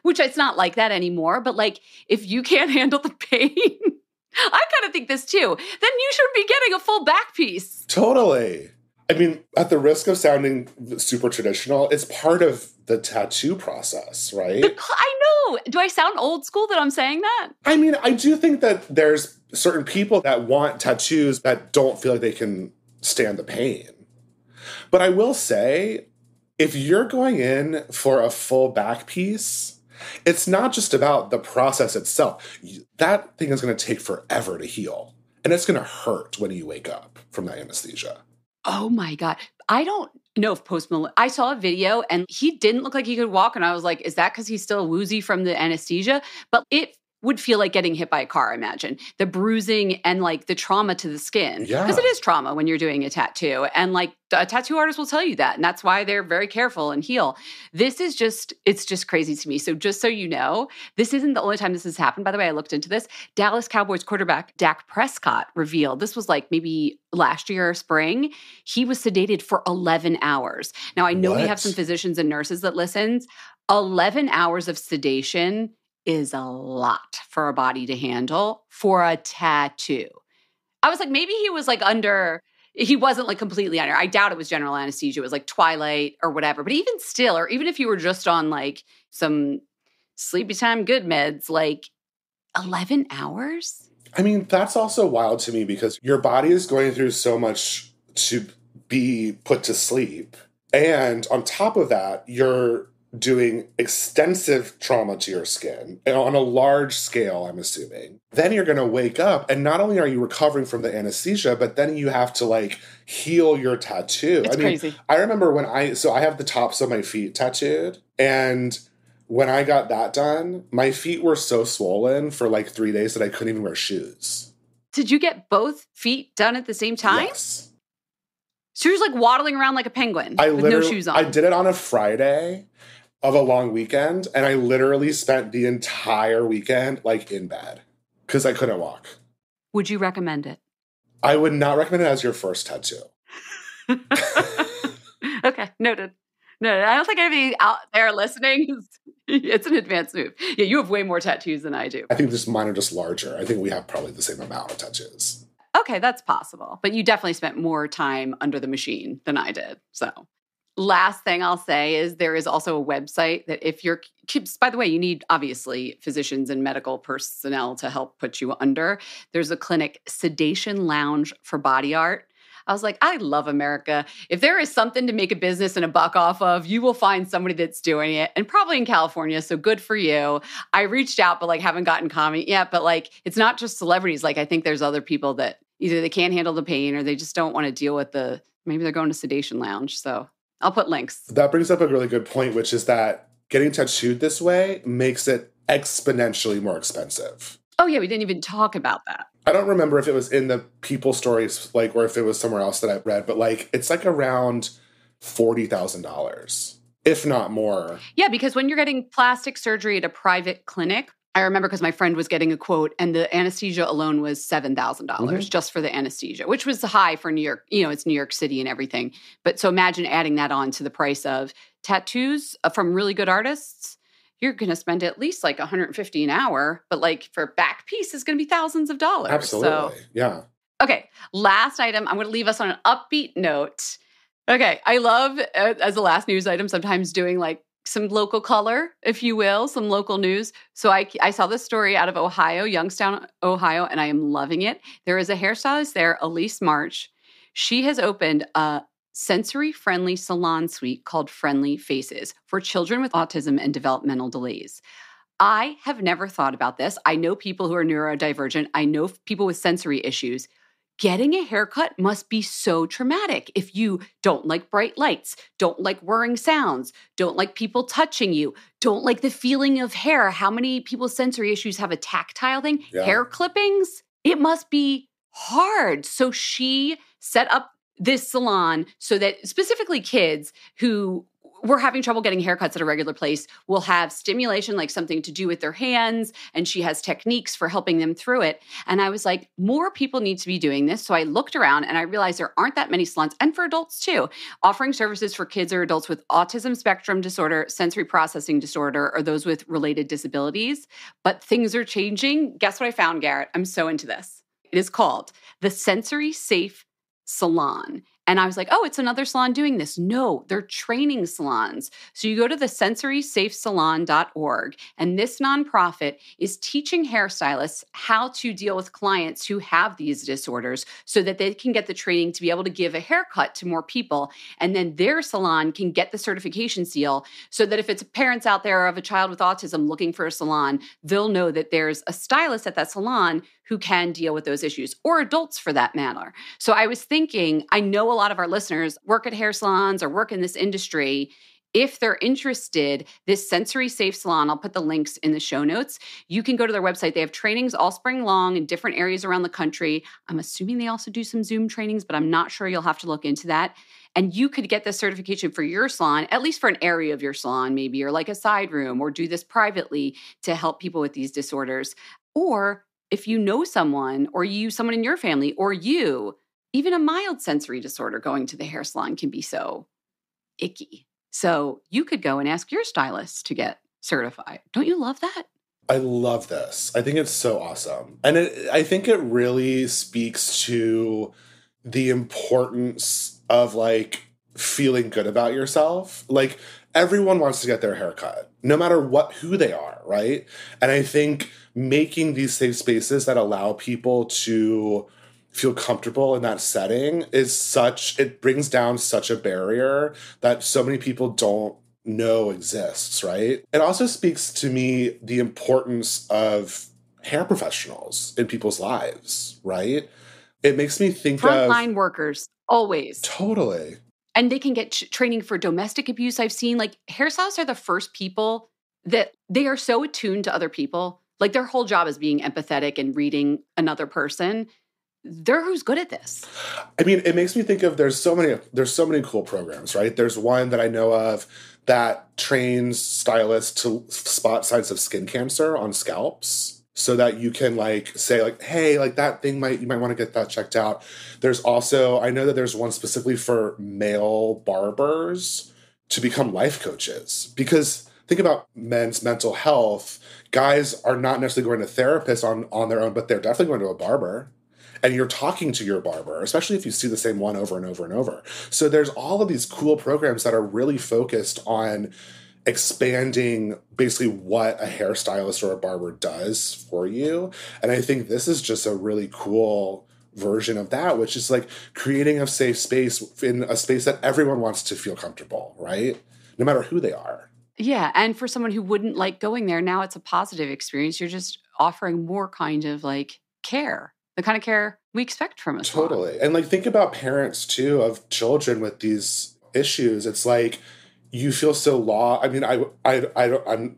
which it's not like that anymore. But like, if you can't handle the pain, I kind of think this too, then you should be getting a full back piece. Totally. I mean, at the risk of sounding super traditional, it's part of the tattoo process, right? I know. Do I sound old school that I'm saying that? I mean, I do think that there's certain people that want tattoos that don't feel like they can stand the pain. But I will say, if you're going in for a full back piece, it's not just about the process itself. That thing is going to take forever to heal. And it's going to hurt when you wake up from that anesthesia. Oh my God. I don't know if Post Malone, I saw a video and he didn't look like he could walk. And I was like, is that because he's still woozy from the anesthesia? But it would feel like getting hit by a car, I imagine. The bruising and like the trauma to the skin. Yeah. Because it is trauma when you're doing a tattoo. And like a tattoo artist will tell you that. And that's why they're very careful and heal. This is just, it's just crazy to me. So just so you know, this isn't the only time this has happened. By the way, I looked into this. Dallas Cowboys quarterback Dak Prescott revealed, this was like maybe last year or spring, he was sedated for 11 hours. Now, I know we have some physicians and nurses that listens. 11 hours of sedation is a lot for a body to handle for a tattoo. I was like, maybe he was like he wasn't like completely under. I doubt it was general anesthesia. It was like twilight or whatever. But even still, or even if you were just on like some sleepy time good meds, like 11 hours? I mean, that's also wild to me because your body is going through so much to be put to sleep. And on top of that, you're doing extensive trauma to your skin on a large scale, I'm assuming. Then you're going to wake up and not only are you recovering from the anesthesia, but then you have to like heal your tattoo. It's crazy. I remember when I have the tops of my feet tattooed, and when I got that done, my feet were so swollen for like 3 days that I couldn't even wear shoes. Did you get both feet done at the same time? Yes. So you're just like waddling around like a penguin with no shoes on. I did it on a Friday of a long weekend, and I literally spent the entire weekend like in bed because I couldn't walk. Would you recommend it? I would not recommend it as your first tattoo. Okay, noted. No, I don't think anybody out there listening, it's an advanced move. Yeah, you have way more tattoos than I do. I think just mine are just larger. I think we have probably the same amount of tattoos. Okay, that's possible. But you definitely spent more time under the machine than I did. So last thing I'll say is there is also a website that if you're, by the way, you need obviously physicians and medical personnel to help put you under. There's a clinic, Sedation Lounge for Body Art. I was like, I love America. If there is something to make a business and a buck off of, you will find somebody that's doing it, and probably in California. So good for you. I reached out, but like haven't gotten comment yet. But like, it's not just celebrities. Like I think there's other people that either they can't handle the pain or they just don't want to deal with maybe they're going to Sedation Lounge. So I'll put links. That brings up a really good point, which is that getting tattooed this way makes it exponentially more expensive. Oh yeah, we didn't even talk about that. I don't remember if it was in the People Stories, like, or if it was somewhere else that I read, but like, it's like around $40,000, if not more. Yeah, because when you're getting plastic surgery at a private clinic, I remember because my friend was getting a quote and the anesthesia alone was $7,000 just for the anesthesia, which was high for New York. You know, it's New York City and everything. But so imagine adding that on to the price of tattoos from really good artists. You're going to spend at least like $150 an hour, but like for a back piece is going to be thousands of dollars. Absolutely. So. Yeah. Okay. Last item. I'm going to leave us on an upbeat note. Okay. I love, as the last news item, sometimes doing like some local color, if you will, some local news. So I saw this story out of Ohio, Youngstown, Ohio, and I am loving it. There is a hairstylist there, Elise March. She has opened a sensory-friendly salon suite called Friendly Faces for children with autism and developmental delays. I have never thought about this. I know people who are neurodivergent. I know people with sensory issues. Getting a haircut must be so traumatic if you don't like bright lights, don't like whirring sounds, don't like people touching you, don't like the feeling of hair. How many people's sensory issues have a tactile thing? Yeah. Hair clippings? It must be hard. So she set up this salon so that specifically kids who were having trouble getting haircuts at a regular place will have stimulation, like something to do with their hands. And she has techniques for helping them through it. And I was like, more people need to be doing this. So I looked around and I realized there aren't that many salons, and for adults too, offering services for kids or adults with autism spectrum disorder, sensory processing disorder, or those with related disabilities. But things are changing. Guess what I found, Garrett? I'm so into this. It is called the Sensory Safe Salon. And I was like, oh, it's another salon doing this. No, they're training salons. So you go to the sensorysafesalon.org, and this nonprofit is teaching hairstylists how to deal with clients who have these disorders so that they can get the training to be able to give a haircut to more people. And then their salon can get the certification seal so that if it's parents out there of a child with autism looking for a salon, they'll know that there's a stylist at that salon who can deal with those issues, or adults for that matter. So I was thinking, I know a lot of our listeners work at hair salons or work in this industry. If they're interested, this Sensory Safe Salon, I'll put the links in the show notes. You can go to their website. They have trainings all spring long in different areas around the country. I'm assuming they also do some Zoom trainings, but I'm not sure. You'll have to look into that. And you could get this certification for your salon, at least for an area of your salon maybe, or like a side room, or do this privately to help people with these disorders. Or if you know someone, or someone in your family, or you, even a mild sensory disorder, going to the hair salon can be so icky. So you could go and ask your stylist to get certified. Don't you love that? I love this. I think it's so awesome. And I think it really speaks to the importance of like feeling good about yourself. Like everyone wants to get their hair cut, no matter who they are, right? And I think making these safe spaces that allow people to feel comfortable in that setting it brings down such a barrier that so many people don't know exists, right? It also speaks to me the importance of hair professionals in people's lives, right? It makes me think frontline workers, always. Totally. And they can get training for domestic abuse. I've seen like hairstylists are the first people that they are so attuned to other people. Like their whole job is being empathetic and reading another person. They're who's good at this. I mean, it makes me think of there's so many cool programs, right? There's one that I know of that trains stylists to spot signs of skin cancer on scalps. so that you can like say like, hey, like that thing you might want to get that checked out. There's also, I know that there's one specifically for male barbers to become life coaches, because think about men's mental health. Guys are not necessarily going to therapists on their own, but they're definitely going to a barber. And you're talking to your barber, especially if you see the same one over and over and over. So there's all of these cool programs that are really focused on expanding basically what a hairstylist or a barber does for you. And I think this is just a really cool version of that, which is like creating a safe space in a space that everyone wants to feel comfortable, right? No matter who they are. Yeah. And for someone who wouldn't like going there, now it's a positive experience. You're just offering more kind of like care, the kind of care we expect from us. Totally. And like, think about parents too of children with these issues. It's like, you feel so lost. I mean, I'm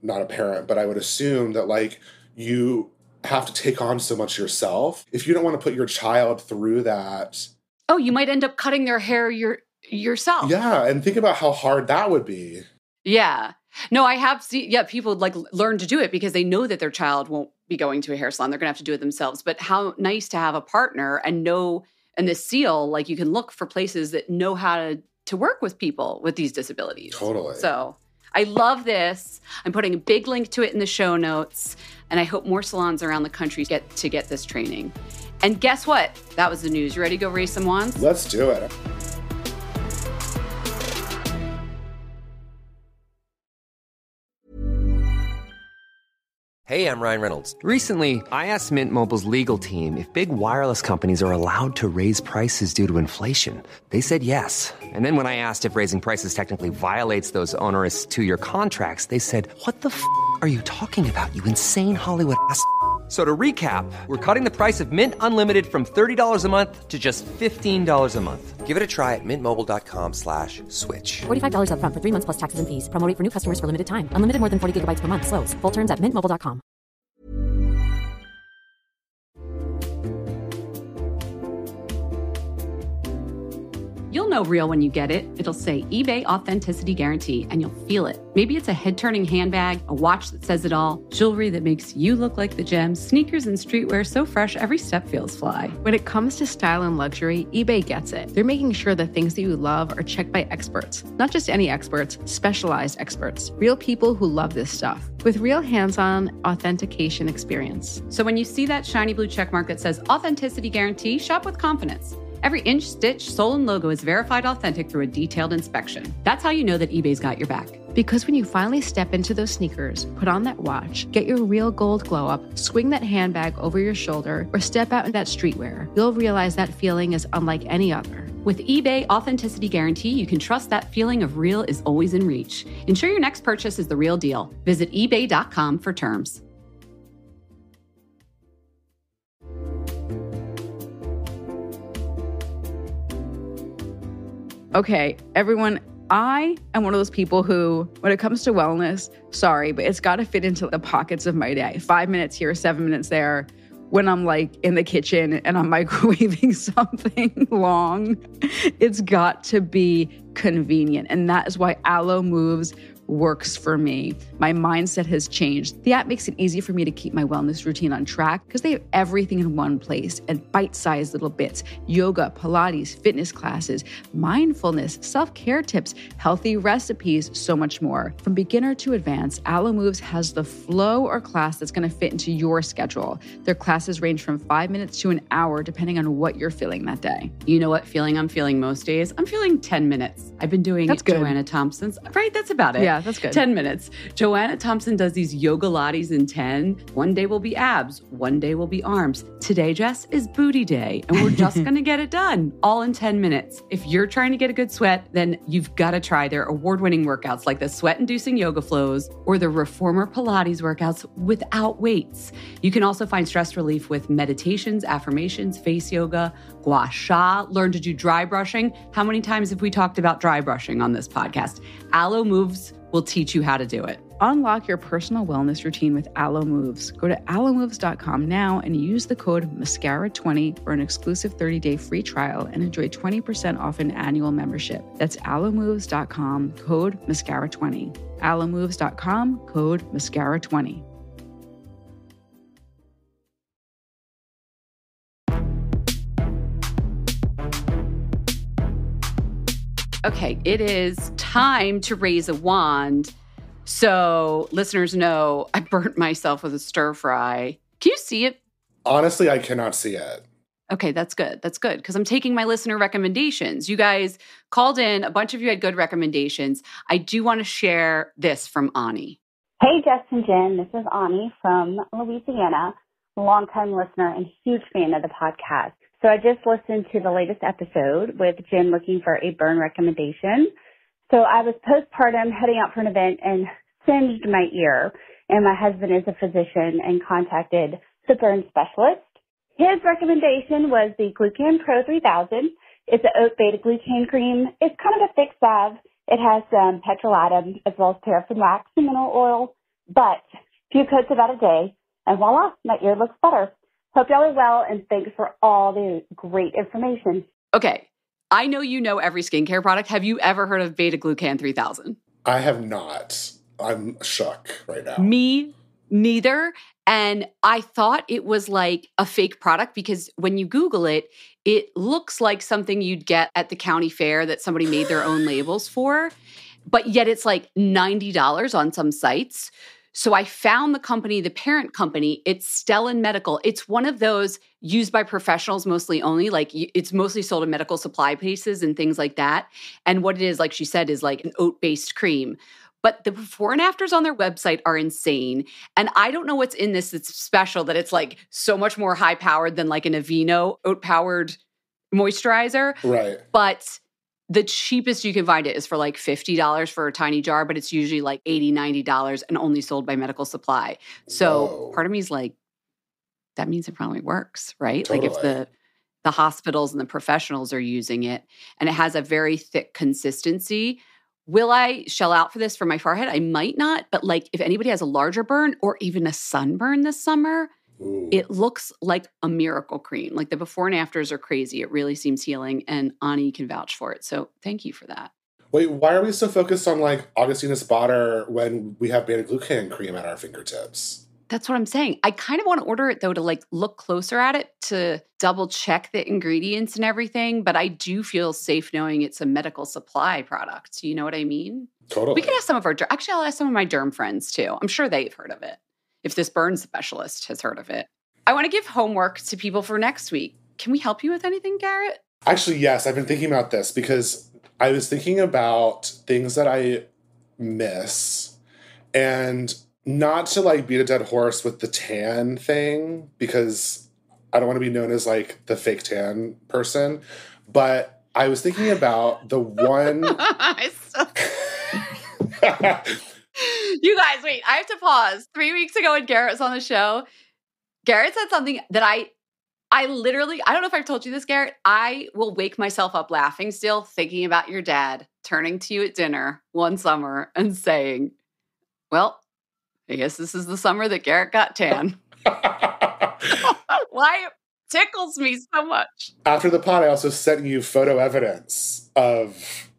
not a parent, but I would assume that like you have to take on so much yourself. If you don't want to put your child through that. Oh, you might end up cutting their hair yourself. Yeah. And think about how hard that would be. Yeah. No, I have seen, people like learn to do it because they know that their child won't be going to a hair salon. They're going to have to do it themselves. But how nice to have a partner and this seal, like you can look for places that know how to work with people with these disabilities. Totally. So I love this. I'm putting a big link to it in the show notes. And I hope more salons around the country get this training. And guess what? That was the news. You ready to go raise some wands? Let's do it. Hey, I'm Ryan Reynolds. Recently, I asked Mint Mobile's legal team if big wireless companies are allowed to raise prices due to inflation. They said yes. And then when I asked if raising prices technically violates those onerous 2-year contracts, they said, "What the f*** are you talking about, you insane Hollywood ass f- So to recap, we're cutting the price of Mint Unlimited from $30 a month to just $15 a month. Give it a try at mintmobile.com/switch. $45 up front for 3 months plus taxes and fees. Promo rate for new customers for limited time. Unlimited more than 40 gigabytes per month. Slows full terms at mintmobile.com. You'll know real when you get it. It'll say eBay Authenticity Guarantee, and you'll feel it. Maybe it's a head-turning handbag, a watch that says it all, jewelry that makes you look like the gems, sneakers and streetwear so fresh every step feels fly. When it comes to style and luxury, eBay gets it. They're making sure the things that you love are checked by experts. Not just any experts, specialized experts. Real people who love this stuff. With real hands-on authentication experience. So when you see that shiny blue checkmark that says Authenticity Guarantee, shop with confidence. Every inch, stitch, sole, and logo is verified authentic through a detailed inspection. That's how you know that eBay's got your back. Because when you finally step into those sneakers, put on that watch, get your real gold glow up, swing that handbag over your shoulder, or step out in that streetwear, you'll realize that feeling is unlike any other. With eBay Authenticity Guarantee, you can trust that feeling of real is always in reach. Ensure your next purchase is the real deal. Visit ebay.com for terms. Okay, everyone, I am one of those people who, when it comes to wellness, sorry, but it's got to fit into the pockets of my day. 5 minutes here, 7 minutes there. When I'm like in the kitchen and I'm microwaving something long, it's got to be convenient. And that is why Alo Moves works for me. My mindset has changed. The app makes it easy for me to keep my wellness routine on track because they have everything in one place and bite-sized little bits: yoga, Pilates, fitness classes, mindfulness, self-care tips, healthy recipes, so much more. From beginner to advanced, Alo Moves has the flow or class that's going to fit into your schedule. Their classes range from 5 minutes to an hour, depending on what you're feeling that day. You know what feeling I'm feeling most days? I'm feeling 10 minutes. I've been doing Joanna Thompson's. Right, that's about it. Yeah, that's good. 10 minutes. Joanna Thompson does these yoga lattes in 10. One day will be abs. One day will be arms. Today, Jess, is booty day. And we're just going to get it done all in 10 minutes. If you're trying to get a good sweat, then you've got to try their award-winning workouts like the sweat-inducing yoga flows or the reformer Pilates workouts without weights. You can also find stress relief with meditations, affirmations, face yoga, gua sha, learn to do dry brushing. How many times have we talked about dry brushing on this podcast? Alo Moves will teach you how to do it. Unlock your personal wellness routine with Alo Moves. Go to alomoves.com now and use the code MASCARA20 for an exclusive 30-day free trial and enjoy 20% off an annual membership. That's alomoves.com, code MASCARA20. alomoves.com, code MASCARA20. Okay, it is time to raise a wand. So listeners know I burnt myself with a stir fry. Can you see it? Honestly, I cannot see it. Okay, that's good. That's good because I'm taking my listener recommendations. You guys called in. A bunch of you had good recommendations. I do want to share this from Ani. Hey, Jess and Jen. This is Ani from Louisiana, a longtime listener and huge fan of the podcast. So I just listened to the latest episode with Jen looking for a burn recommendation. So I was postpartum heading out for an event and singed my ear. And my husband is a physician and contacted the burn specialist. His recommendation was the Glucan Pro 3000. It's an oat beta-glucan cream. It's kind of a thick salve. It has some petrolatum as well as paraffin wax and mineral oil. But a few coats about a day, and voila, my ear looks better. Hope y'all are well, and thanks for all the great information. Okay, I know you know every skincare product. Have you ever heard of beta-glucan 3000? I have not. I'm shook right now. Me neither. And I thought it was like a fake product because when you Google it, it looks like something you'd get at the county fair that somebody made their own labels for. But yet it's like $90 on some sites. So I found the company, the parent company, it's Stellan Medical. It's one of those used by professionals mostly only, like it's mostly sold in medical supply places and things like that. And what it is, like she said, is like an oat-based cream. But the before and afters on their website are insane. And I don't know what's in this that's special, that it's like so much more high-powered than like an Aveeno oat-powered moisturizer. Right. But the cheapest you can find it is for like $50 for a tiny jar, but it's usually like $80, $90 and only sold by medical supply. So part of me is like, that means it probably works, right? Totally. Like if the hospitals and the professionals are using it and it has a very thick consistency. Will I shell out for this for my forehead? I might not, but like if anybody has a larger burn or even a sunburn this summer, it looks like a miracle cream. Like the before and afters are crazy. It really seems healing, and Ani can vouch for it. So thank you for that. Wait, why are we so focused on like Augustina Spotter when we have beta-glucan cream at our fingertips? That's what I'm saying. I kind of want to order it though to like look closer at it to double check the ingredients and everything. But I do feel safe knowing it's a medical supply product. You know what I mean? Totally. We could ask some of our, actually I'll ask some of my derm friends too. I'm sure they've heard of it. If this burn specialist has heard of it. I want to give homework to people for next week. Can we help you with anything, Garrett? Actually, yes. I've been thinking about this because I was thinking about things that I miss and not to like beat a dead horse with the tan thing because I don't want to be known as like the fake tan person, but I was thinking about the one... You guys, wait, I have to pause. 3 weeks ago when Garrett was on the show, Garrett said something that I literally, I don't know if I've told you this, Garrett, I will wake myself up laughing still, thinking about your dad turning to you at dinner one summer and saying, well, I guess this is the summer that Garrett got tan. Why it tickles me so much. After the pod, I also sent you photo evidence of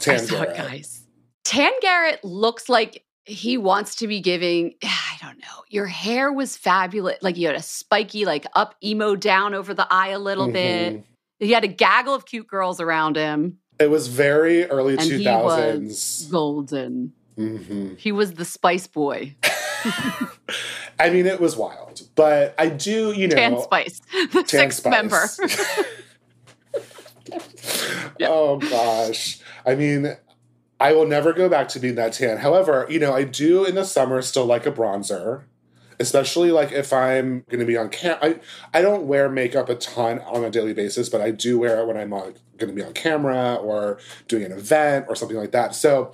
tan I saw Garrett. it, guys. Tan Garrett looks like he wants to be giving, I don't know, your hair was fabulous. Like you had a spiky, like up emo down over the eye a little bit. He had a gaggle of cute girls around him. It was very early And 2000s. he was golden. He was the Spice Boy. I mean, it was wild. But I do, you know... Tan Spice, the sixth member. Oh, gosh. I mean... I will never go back to being that tan. However, you know, I do in the summer still like a bronzer, especially like if I'm going to be on camera. I don't wear makeup a ton on a daily basis, but I do wear it when I'm going to be on camera or doing an event or something like that. So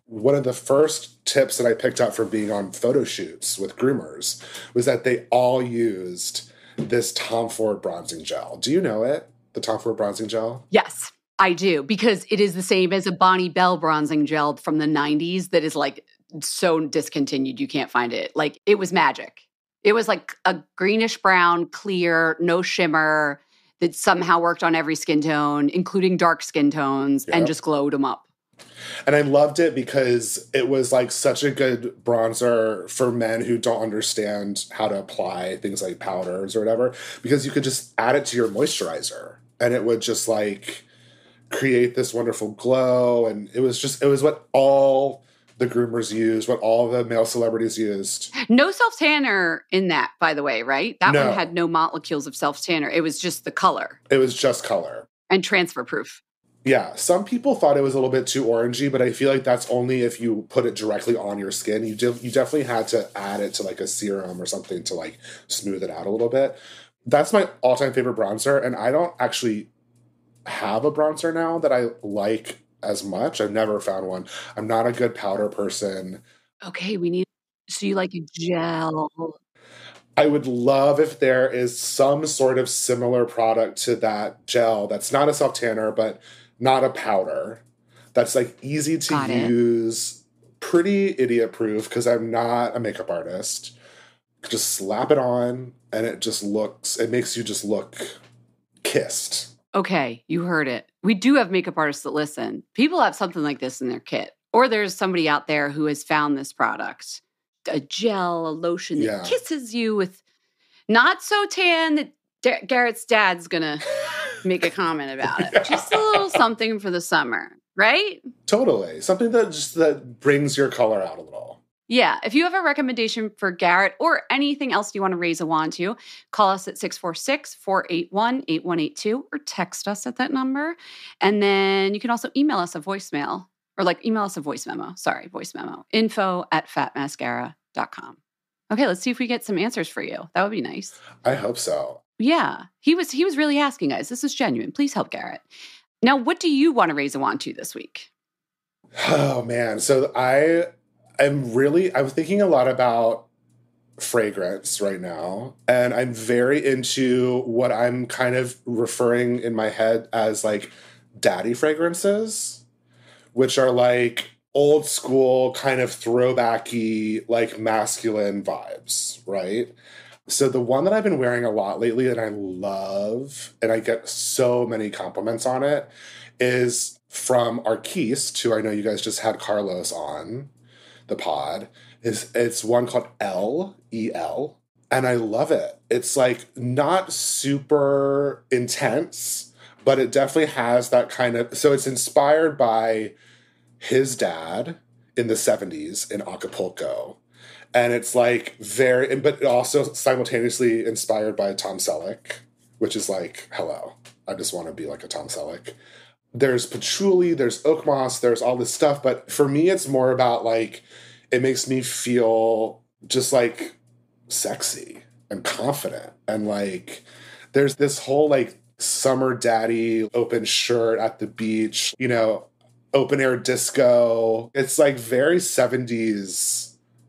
one of the first tips that I picked up from being on photo shoots with groomers was that they all used this Tom Ford bronzing gel. Do you know it? The Tom Ford bronzing gel? Yes. I do, because it is the same as a Bonnie Bell bronzing gel from the 90s that is like so discontinued you can't find it. Like it was magic. It was like a greenish brown, clear, no shimmer that somehow worked on every skin tone, including dark skin tones, and just glowed them up. And I loved it because it was like such a good bronzer for men who don't understand how to apply things like powders or whatever, because you could just add it to your moisturizer and it would just like create this wonderful glow. And it was what all the groomers used, what all the male celebrities used. No self-tanner in that, by the way, right? That No. one had no molecules of self-tanner. It was just the color. It was just color. And transfer proof. Yeah, some people thought it was a little bit too orangey, but I feel like that's only if you put it directly on your skin. You definitely had to add it to like a serum or something to like smooth it out a little bit. That's my all-time favorite bronzer, and I don't actually have a bronzer now that I like as much. I've never found one. I'm not a good powder person. Okay, so you like a gel. I would love if there is some sort of similar product to that gel that's not a self-tanner, but not a powder. That's like easy to use, pretty idiot-proof, because I'm not a makeup artist. Just slap it on, and it makes you just look kissed. Okay, you heard it. We do have makeup artists that listen. People have something like this in their kit. Or there's somebody out there who has found this product. A gel, a lotion that kisses you with not so tan that Garrett's dad's going to make a comment about it. Just a little something for the summer, right? Totally. Something that brings your color out a little. Yeah. If you have a recommendation for Garrett or anything else you want to raise a wand to, call us at 646-481-8182 or text us at that number. And then you can also email us a voicemail or email us a voice memo. Sorry, voice memo. info@fatmascara.com. Okay, let's see if we get some answers for you. That would be nice. I hope so. Yeah. He was really asking us. This is genuine. Please help Garrett. Now, what do you want to raise a wand to this week? Oh, man. So I'm thinking a lot about fragrance right now. And I'm very into what I'm kind of referring in my head as like daddy fragrances, which are like old school kind of throwbacky, like masculine vibes, right? So the one that I've been wearing a lot lately and I love, and I get so many compliments on it, is from Arquiste, who I know you guys just had Carlos on the pod. It's one called L-E-L, and I love it. It's like not super intense, but it definitely has that kind of, so it's inspired by his dad in the 70s in Acapulco. And it's like but also simultaneously inspired by Tom Selleck, which is like, hello, I just want to be like a Tom Selleck. There's patchouli, there's oak moss, there's all this stuff. But for me, it's more about like, it makes me feel just like sexy and confident. And like, there's this whole like summer daddy open shirt at the beach, open air disco. It's like very 70s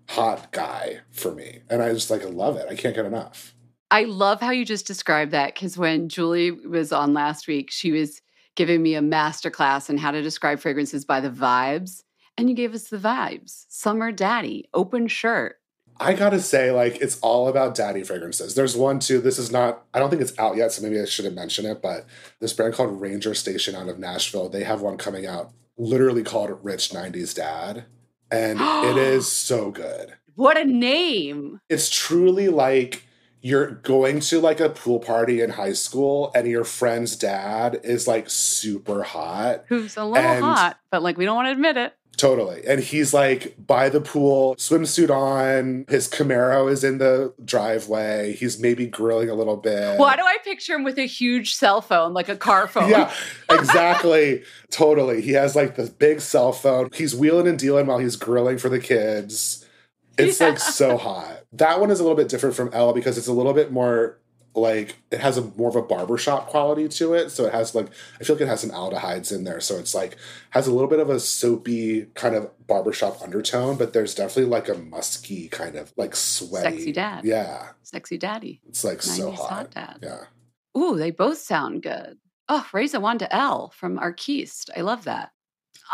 hot guy for me. And I just like love it. I can't get enough. I love how you just described that, because when Julie was on last week, she was giving me a masterclass on how to describe fragrances by the vibes. And you gave us the vibes. Summer daddy, open shirt. I gotta say, like, it's all about daddy fragrances. There's one too, I don't think it's out yet, so maybe I shouldn't mention it, but this brand called Ranger Station out of Nashville, they have one coming out literally called Rich 90s Dad. And it is so good. What a name. It's truly like you're going to like a pool party in high school and your friend's dad is like super hot. Who's a little hot, but like we don't want to admit it. Totally. And he's like by the pool, swimsuit on, his Camaro is in the driveway. He's maybe grilling a little bit. Why do I picture him with a huge cell phone, like a car phone? Yeah, exactly. Totally. He has like this big cell phone. He's wheeling and dealing while he's grilling for the kids. It's like so hot. That one is a little bit different from Elle because it's a little bit more like, it has more of a barbershop quality to it. So it has like, I feel like it has some aldehydes in there. So it's like, has a little bit of a soapy kind of barbershop undertone, but there's definitely like a musky kind of like sweaty. Sexy dad. Yeah. Sexy daddy. It's like so hot. Dad. Yeah. Ooh, they both sound good. Oh, raise a wand to Elle from Arquiste. I love that.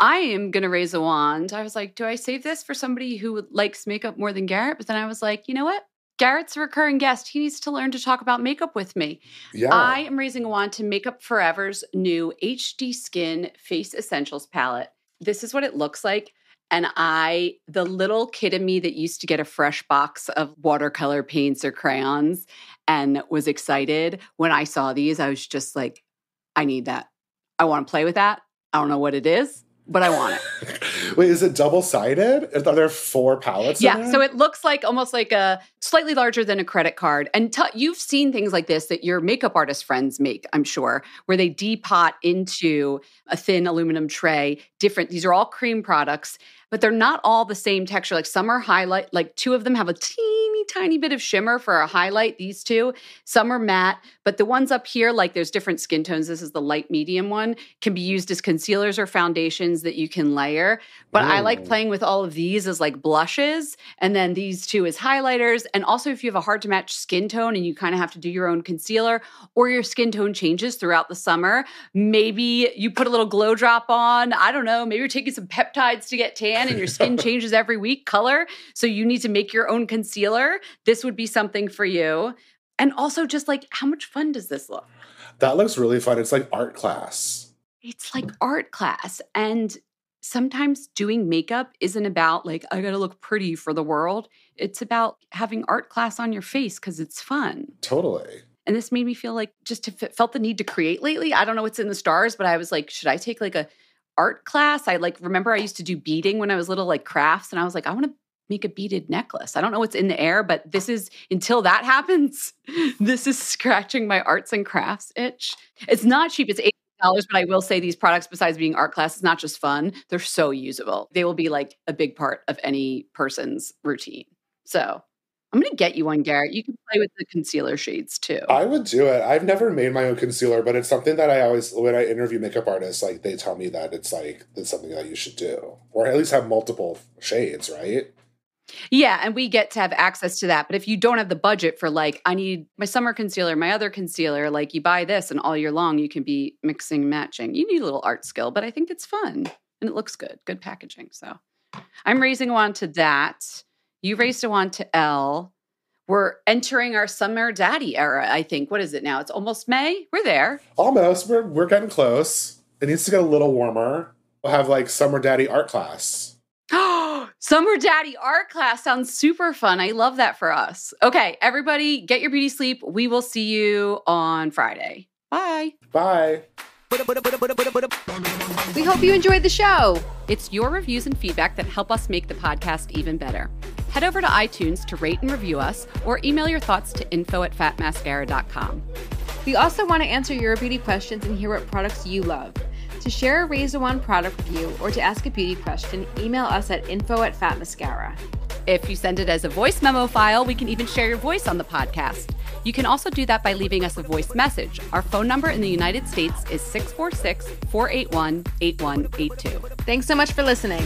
I am going to raise a wand. I was like, do I save this for somebody who likes makeup more than Garrett? But then I was like, you know what? Garrett's a recurring guest. He needs to learn to talk about makeup with me. Yeah. I am raising a wand to Makeup Forever's new HD Skin Face Essentials palette. This is what it looks like. And the little kid in me that used to get a fresh box of watercolor paints or crayons and was excited when I saw these, I was just like, I need that. I want to play with that. I don't know what it is, but I want it. Wait, is it double-sided? Are there 4 palettes in Yeah, there? so it looks like almost like a slightly larger than a credit card. And you've seen things like this that your makeup artist friends make, I'm sure, where they depot into a thin aluminum tray. These are all cream products, but they're not all the same texture. Like some are highlight, like 2 of them have a teeny tiny bit of shimmer for a highlight, these 2. Some are matte, but the ones up here, like there's different skin tones. This is the light medium one, can be used as concealers or foundations that you can layer. But I like playing with all of these as like blushes, and then these 2 as highlighters. And also if you have a hard to match skin tone and you kind of have to do your own concealer, or your skin tone changes throughout the summer, maybe you put a little glow drop on. I don't know, maybe you're taking some peptides to get tan and your skin changes every week, color. So you need to make your own concealer. This would be something for you. And also just like, how much fun does this look? That looks really fun. It's like art class. It's like art class. And sometimes doing makeup isn't about like, I gotta look pretty for the world. It's about having art class on your face because it's fun. Totally. And this made me feel like felt the need to create lately. I don't know what's in the stars, but I was like, should I take like a art class? I remember I used to do beading when I was little, like crafts. And I was like, I want to make a beaded necklace. I don't know what's in the air, but until that happens, this is scratching my arts and crafts itch. It's not cheap. It's $80, but I will say these products, besides being art class, it's not just fun. They're so usable. They will be like a big part of any person's routine. So I'm going to get you one, Garrett. You can play with the concealer shades too. I would do it. I've never made my own concealer, but it's something that I always, when I interview makeup artists, like they tell me that it's something that you should do, or at least have multiple shades, right? Yeah, and we get to have access to that. But if you don't have the budget for like, I need my summer concealer, my other concealer, like you buy this and all year long you can be mixing and matching. You need a little art skill, but I think it's fun and it looks good. Good packaging. So I'm raising a wand to that. You raised a wand to Elle. We're entering our summer daddy era, I think. What is it now? It's almost May. We're there. Almost. We're getting close. It needs to get a little warmer. We'll have like summer daddy art class. Summer daddy art class sounds super fun. I love that for us. Okay, everybody, get your beauty sleep. We will see you on Friday. Bye. Bye. We hope you enjoyed the show. It's your reviews and feedback that help us make the podcast even better. Head over to iTunes to rate and review us, or email your thoughts to info@fatmascara.com. We also want to answer your beauty questions and hear what products you love. To share a Raise a Wand product review or to ask a beauty question, email us at info@fatmascara. If you send it as a voice memo file, we can even share your voice on the podcast. You can also do that by leaving us a voice message. Our phone number in the United States is 646-481-8182. Thanks so much for listening.